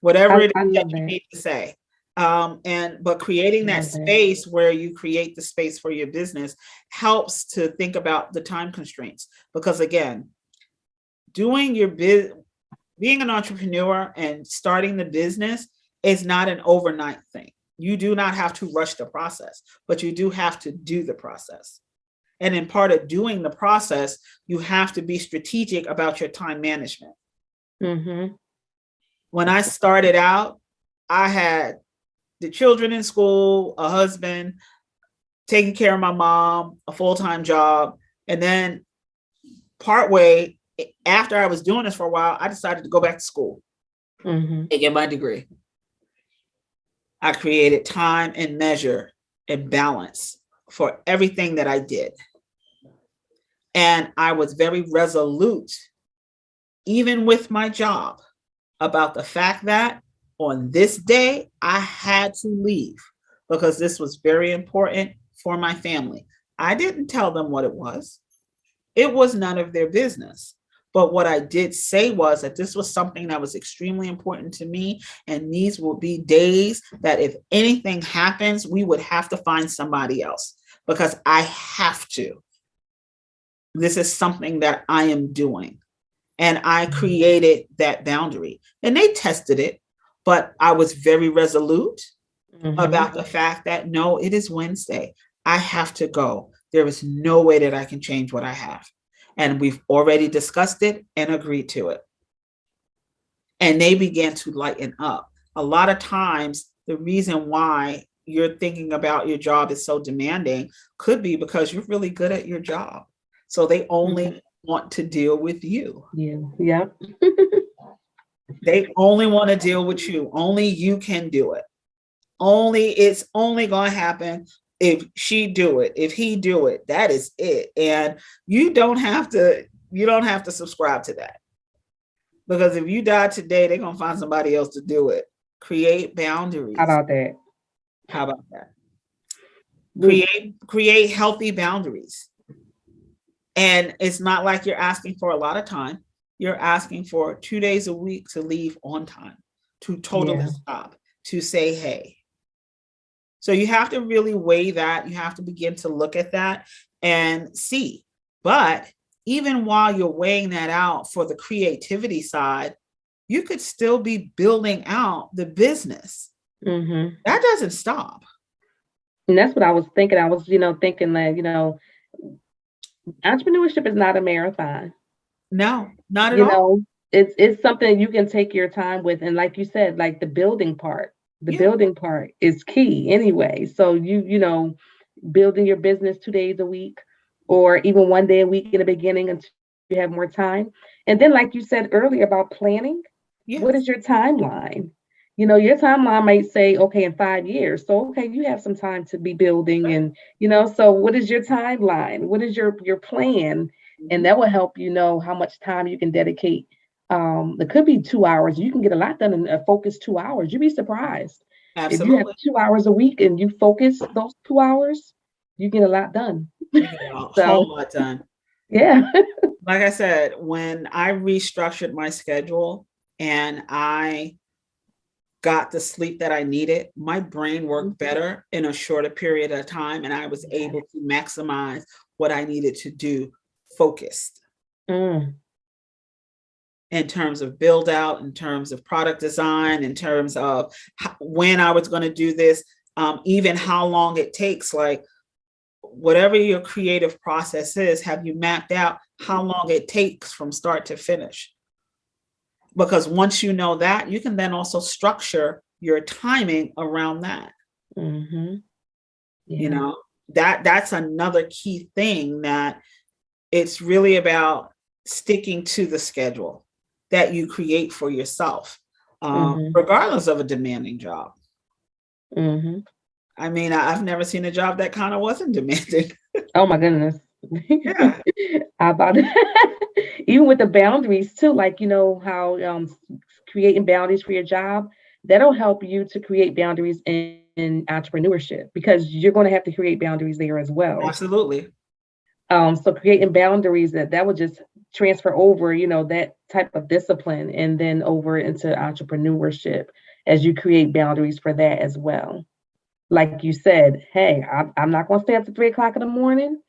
Whatever it I is that love you that. need to say. But creating that Love that. space where you create the space for your business helps to think about the time constraints. Because again, doing your being an entrepreneur and starting the business is not an overnight thing. You do not have to rush the process, but you do have to do the process. And in part of doing the process, you have to be strategic about your time management. Mhm. When I started out, I had the children in school, a husband, taking care of my mom, a full-time job, and then partway after I was doing this for a while, I decided to go back to school Mm-hmm. and get my degree. I created time and measure and balance for everything that I did. And I was very resolute, even with my job, about the fact that on this day, I had to leave because this was very important for my family. I didn't tell them what it was. It was none of their business. But what I did say was that this was something that was extremely important to me. And these will be days that if anything happens, we would have to find somebody else because I have to. This is something that I am doing. And I created that boundary. And they tested it, but I was very resolute about the fact that no, it is Wednesday. I have to go. There is no way that I can change what I have. And we've already discussed it and agreed to it. And they began to lighten up. A lot of times, the reason why you're thinking about your job is so demanding could be because you're really good at your job. So they only want to deal with you. Yeah. They only want to deal with you. Only you can do it. It's only going to happen if she do it, if he do it. That is it. And you don't have to subscribe to that. Because if you die today, they're going to find somebody else to do it. Create boundaries. How about that? Create healthy boundaries. And it's not like you're asking for a lot of time. You're asking for 2 days a week to leave on time, to totally stop, to say, hey. So you have to really weigh that. You have to begin to look at that and see. But even while you're weighing that out for the creativity side, you could still be building out the business. That doesn't stop. And that's what I was thinking. I was, thinking that, entrepreneurship is not a marathon. No, not at all. It's something you can take your time with. And like you said, like the building part is key anyway. So building your business 2 days a week or even 1 day a week in the beginning until you have more time. And then like you said earlier about planning, what is your timeline? Your timeline might say, okay, in 5 years. So, okay, you have some time to be building and, so what is your timeline? What is your plan? And that will help you know how much time you can dedicate. It could be 2 hours. You can get a lot done in a focused 2 hours. You'd be surprised. Absolutely. If you have 2 hours a week and you focus those 2 hours, you get a lot done. You get a whole lot done. Yeah. Like I said, when I restructured my schedule and I got the sleep that I needed, my brain worked better in a shorter period of time, and I was able to maximize what I needed to do focused. In terms of build out, in terms of product design, in terms of when I was going to do this, even how long it takes, like whatever your creative process is, have you mapped out how long it takes from start to finish? Because once you know that, you can then also structure your timing around that. That's another key thing, that it's really about sticking to the schedule that you create for yourself, regardless of a demanding job. I mean, I've never seen a job that kind of wasn't demanding. Oh my goodness. Yeah. How about even with the boundaries too, like how creating boundaries for your job, that'll help you to create boundaries in entrepreneurship, because you're going to have to create boundaries there as well. Absolutely. So creating boundaries that would just transfer over, that type of discipline, and then over into entrepreneurship as you create boundaries for that as well. Like you said, hey, I'm not going to stay up to 3:00 in the morning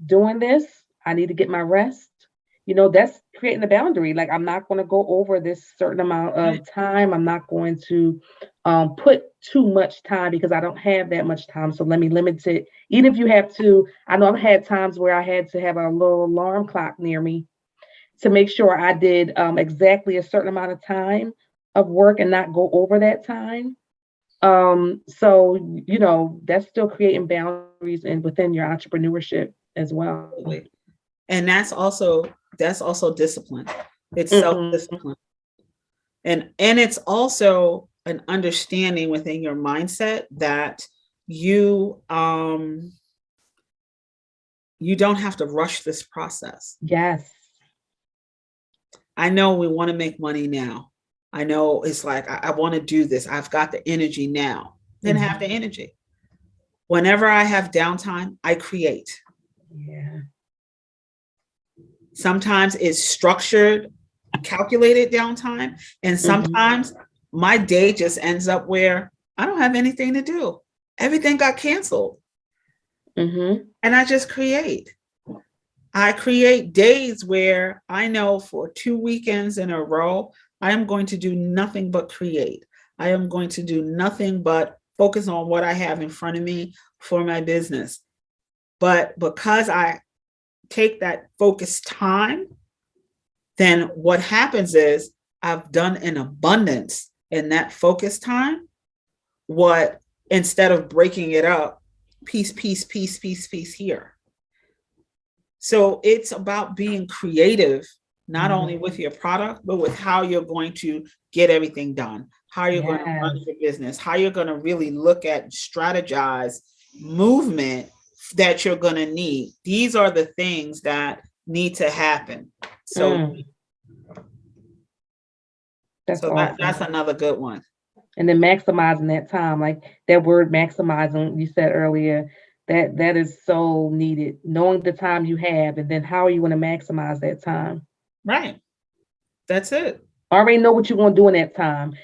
doing this. I need to get my rest. That's creating a boundary. Like, I'm not going to go over this certain amount of time. I'm not going to put too much time because I don't have that much time. So let me limit it. Even if you have to, I know I've had times where I had to have a little alarm clock near me to make sure I did exactly a certain amount of time of work and not go over that time. So, that's still creating boundaries and within your entrepreneurship as well. And that's also That's also discipline. It's Mm-hmm. self-discipline. And it's also an understanding within your mindset that you you don't have to rush this process. Yes. I know we want to make money now. I know it's like, I want to do this. I've got the energy now. Then have the energy. Whenever I have downtime, I create. Yeah. Sometimes it's structured, calculated downtime. And sometimes my day just ends up where I don't have anything to do. Everything got canceled. And I just create. I create days where I know for 2 weekends in a row, I am going to do nothing but create. I am going to do nothing but focus on what I have in front of me for my business. But because I take that focused time, then what happens is I've done an abundance in that focused time. What, instead of breaking it up, piece, here. So it's about being creative, not only with your product, but with how you're going to get everything done, how you're going to run your business, how you're going to really look at, strategize movement that you're going to need. These are the things that need to happen. So, that's awesome. That's another good one. And then maximizing that time, like that word maximizing you said earlier, that is so needed. Knowing the time you have, and then how are you going to maximize that time? Right. That's it. I already know what you're going to do in that time.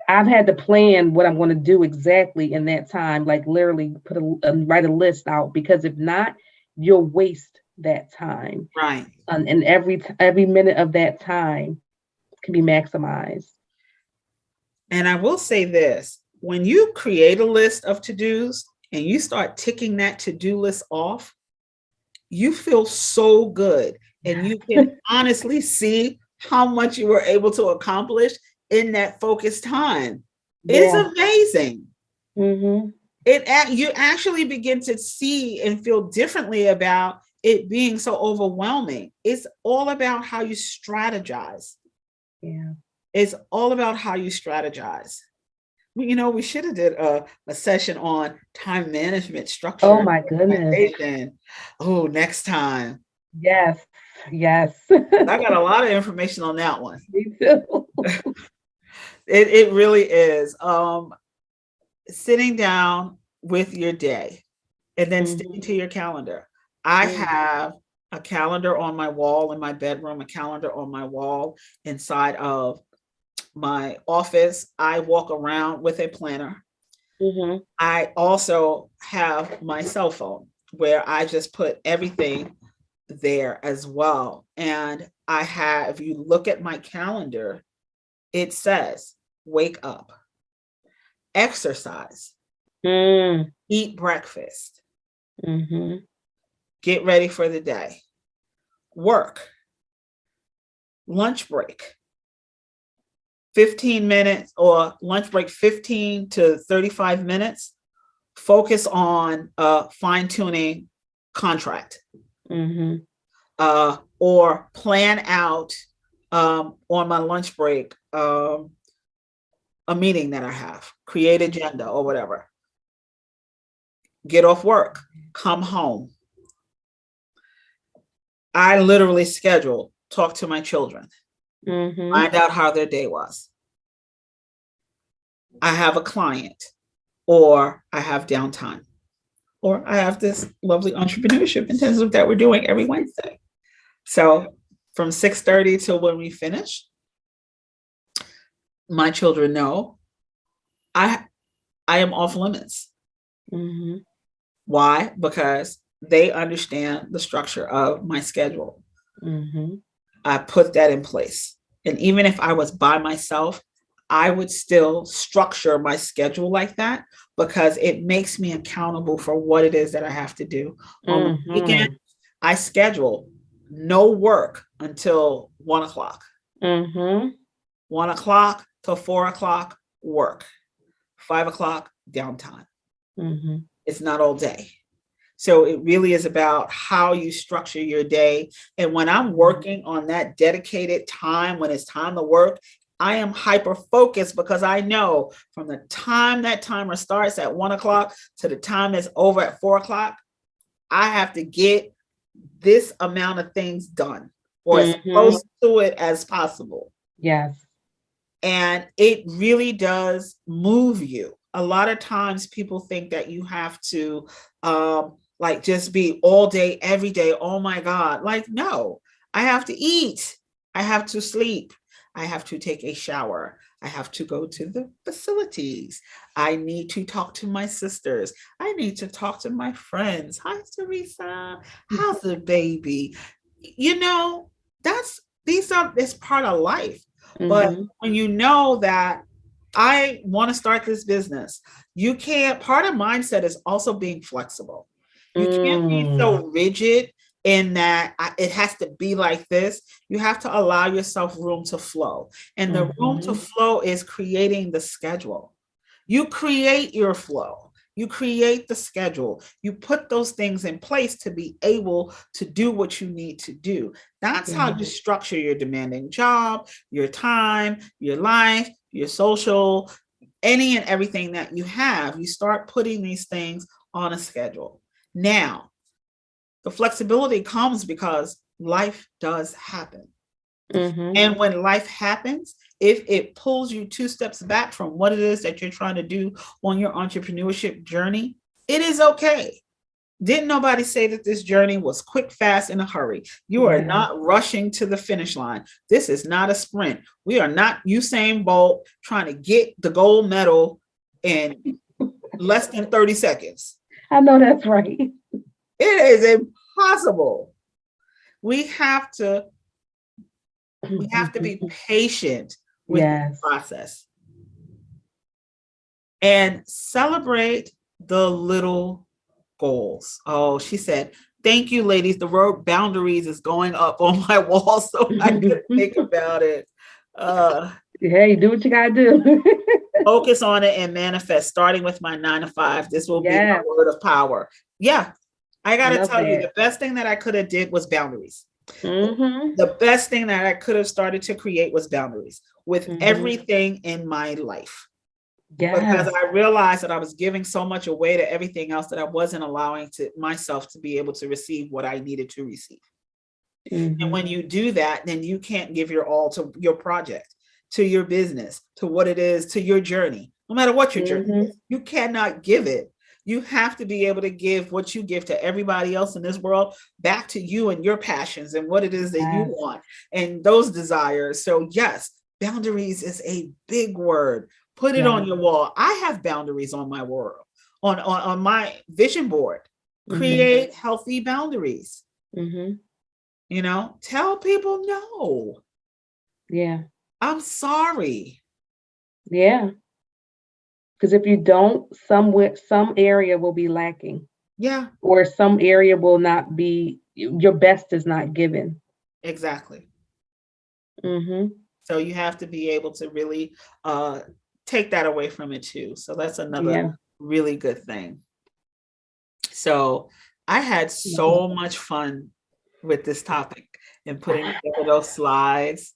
I've had to plan what I'm going to do exactly in that time, like literally write a list out, because if not, you'll waste that time. Right. And every minute of that time can be maximized. And I will say this, when you create a list of to-dos and you start ticking that to-do list off, you feel so good. And you can honestly see how much you were able to accomplish in that focused time. It's amazing. You actually begin to see and feel differently about it being so overwhelming. It's all about how you strategize. It's all about how you strategize. You know, we should have did a session on time management structure. Oh my goodness. Oh, next time. Yes. I got a lot of information on that one. Me too. It really is. Sitting down with your day and then sticking to your calendar. I have a calendar on my wall in my bedroom, a calendar on my wall inside of my office. I walk around with a planner. I also have my cell phone where I just put everything there as well. And I have, if you look at my calendar, it says wake up, exercise, eat breakfast, get ready for the day, work, lunch break, 15 minutes or lunch break 15 to 35 minutes, focus on fine-tuning contract, or plan out on my lunch break a meeting that I have, create agenda or whatever. Get off work, come home. I literally schedule, talk to my children, find out how their day was. I have a client, or I have downtime, or I have this lovely entrepreneurship intensive that we're doing every Wednesday. So from 6:30 till when we finish, my children know I am off limits. Why? Because they understand the structure of my schedule. I put that in place. And even if I was by myself, I would still structure my schedule like that, because it makes me accountable for what it is that I have to do. On the weekend, I schedule no work until 1:00. 1:00 till 4:00, work. 5:00, downtime. It's not all day. So it really is about how you structure your day. And when I'm working on that dedicated time, when it's time to work, I am hyper focused because I know from the time that timer starts at 1 o'clock to the time it's over at 4 o'clock, I have to get this amount of things done or as close to it as possible. Yes. And it really does move you. A lot of times people think that you have to like just be all day, every day. Oh my God. Like, no, I have to eat. I have to sleep. I have to take a shower. I have to go to the facilities. I need to talk to my sisters. I need to talk to my friends. Hi, Theresa. How's the baby? You know, it's part of life. But when you know that I want to start this business, you can't, part of mindset is also being flexible. You can't be so rigid in that it has to be like this. You have to allow yourself room to flow. And the room to flow is creating the schedule. You create your flow. You create the schedule. You put those things in place to be able to do what you need to do. That's how you structure your demanding job, your time, your life, your social, any and everything that you have. You start putting these things on a schedule. Now, the flexibility comes because life does happen. And when life happens, if it pulls you 2 steps back from what it is that you're trying to do on your entrepreneurship journey, it is okay. Didn't nobody say that this journey was quick, fast, in a hurry? You are not rushing to the finish line. This is not a sprint. We are not Usain Bolt trying to get the gold medal in less than 30 seconds. I know that's right. It is impossible. We have to be patient with the process and celebrate the little goals. Oh, she said, thank you, ladies. The word boundaries is going up on my wall, so I can think about it. Hey, do what you gotta do. Focus on it and manifest, starting with my 9 to 5. This will be my word of power. Yeah, I gotta tell you, the best thing that I could have did was boundaries. The best thing that I could have started to create was boundaries with everything in my life. Because I realized that I was giving so much away to everything else that I wasn't allowing to myself to be able to receive what I needed to receive. And when you do that, then you can't give your all to your project, to your business, to what it is, to your journey. No matter what your journey is, you cannot give it. You have to be able to give what you give to everybody else in this world back to you and your passions and what it is that you want and those desires. So yes, boundaries is a big word. Put it on your wall. I have boundaries on my world, on my vision board. Create healthy boundaries. You know, tell people no. Yeah. I'm sorry. Yeah. Because if you don't, some area will be lacking. Yeah. Or some area will not be, your best is not given. Exactly. So you have to be able to really take that away from it too. So that's another really good thing. So I had so much fun with this topic and putting together those slides.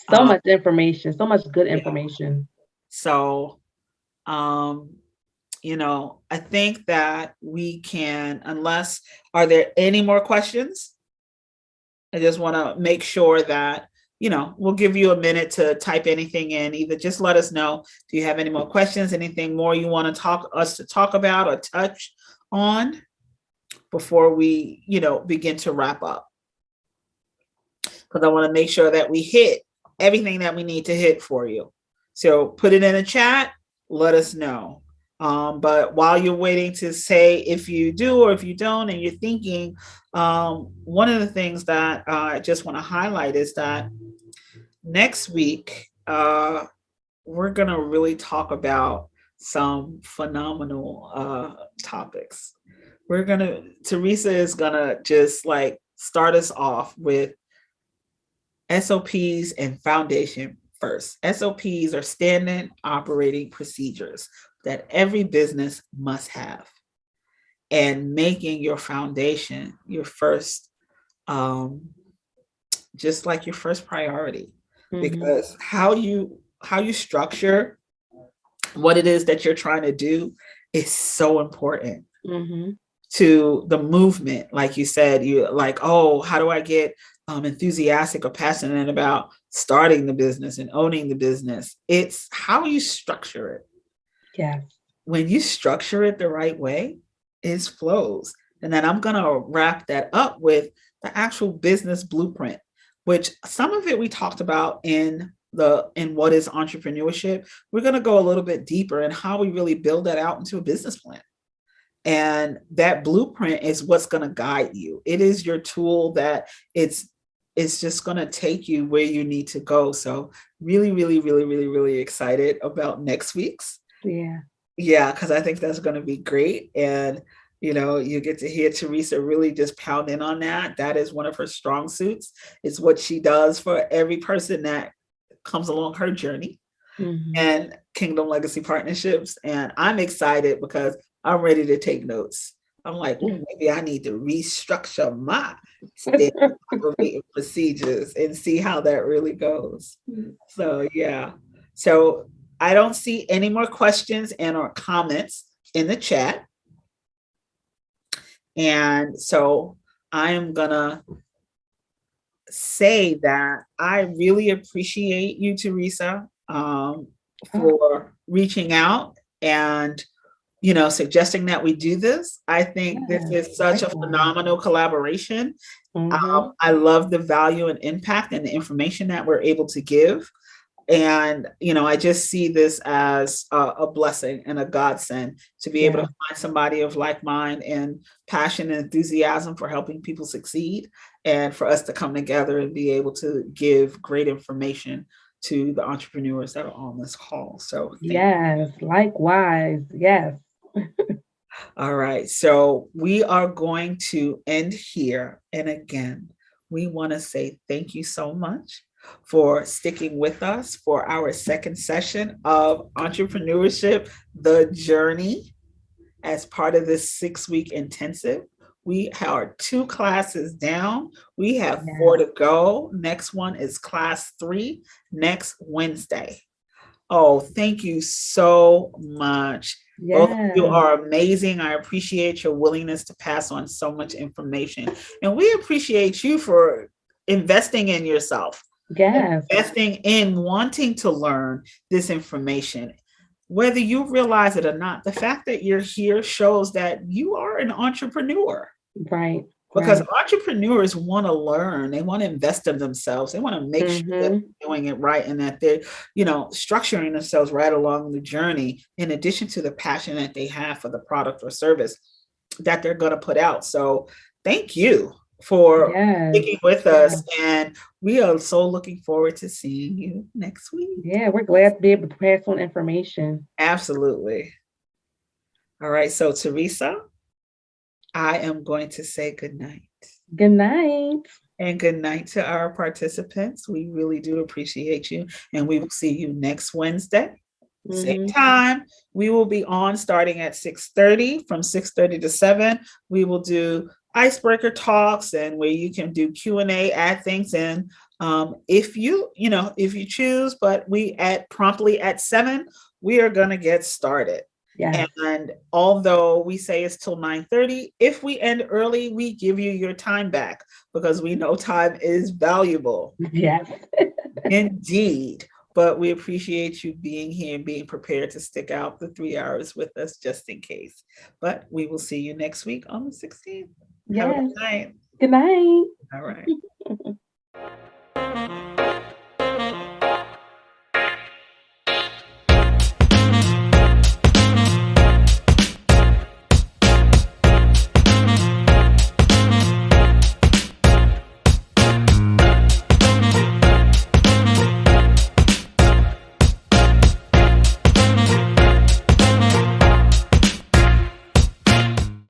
So much information, so much good information. So, you know, I think that we can, are there any more questions? I just want to make sure that, you know, we'll give you a minute to type anything in. Either just let us know. Do you have any more questions? Anything more you want to talk about or touch on before we, you know, begin to wrap up? Because I want to make sure that we hit everything that we need to hit for you. So put it in a chat. Let us know. But while you're waiting to say if you do or if you don't, and you're thinking, one of the things that I just want to highlight is that next week, we're going to really talk about some phenomenal topics. Theresa is going to just like start us off with SOPs and foundation first. SOPs are standard operating procedures that every business must have. and making your foundation your first, just like your first priority, because how you structure what it is that you're trying to do is so important to the movement. Like you said, you like, oh, how do I get enthusiastic or passionate about starting the business and owning the business? It's how you structure it. Yeah. When you structure it the right way, it flows. And then I'm going to wrap that up with the actual business blueprint, which some of it we talked about in what is entrepreneurship. We're going to go a little bit deeper in how we really build that out into a business plan. And that blueprint is what's going to guide you. It is your tool that it's just going to take you where you need to go. So really, really, really, really, really excited about next week's. Yeah, because I think that's going to be great. And, you get to hear Theresa really just pound in on that. That is one of her strong suits. It's what she does for every person that comes along her journey and Kingdom Legacy Partnerships. And I'm excited because I'm ready to take notes. I'm like, maybe I need to restructure my standard operating procedures and see how that really goes. So, yeah. So I don't see any more questions and or comments in the chat. And so I am going to say that I really appreciate you, Theresa, for reaching out and suggesting that we do this. I think this is such a phenomenal collaboration. I love the value and impact and the information that we're able to give. And, I just see this as a blessing and a godsend to be able to find somebody of like mind and passion and enthusiasm for helping people succeed, and for us to come together and be able to give great information to the entrepreneurs that are on this call. So yes, likewise. Yes. All right. So we are going to end here. And again, we want to say thank you so much for sticking with us for our second session of Entrepreneurship, the Journey, as part of this 6-week intensive. We are 2 classes down. We have 4 to go. Next one is class 3 next Wednesday. Oh, thank you so much. Both of you are amazing. I appreciate your willingness to pass on so much information. And we appreciate you for investing in yourself. Investing in wanting to learn this information. Whether you realize it or not, the fact that you're here shows that you are an entrepreneur. Right. Because entrepreneurs want to learn, they want to invest in themselves, they want to make sure that they're doing it right and that they're, structuring themselves right along the journey, in addition to the passion that they have for the product or service that they're going to put out. So thank you for sticking with us. And we are so looking forward to seeing you next week. Yeah, we're glad to be able to pass on information. Absolutely. All right. So Theresa, I am going to say good night. Good night. And good night to our participants. We really do appreciate you. And we will see you next Wednesday. Same time. We will be on starting at 6:30. From 6:30 to 7, we will do icebreaker talks, and where you can do Q&A, add things in. If you choose, but promptly at 7, we are going to get started. And although we say it's till 9:30, if we end early, we give you your time back, because we know time is valuable. Yes. Indeed. But we appreciate you being here and being prepared to stick out the 3 hours with us just in case. But we will see you next week on the 16th. Have a good night. Good night. All right.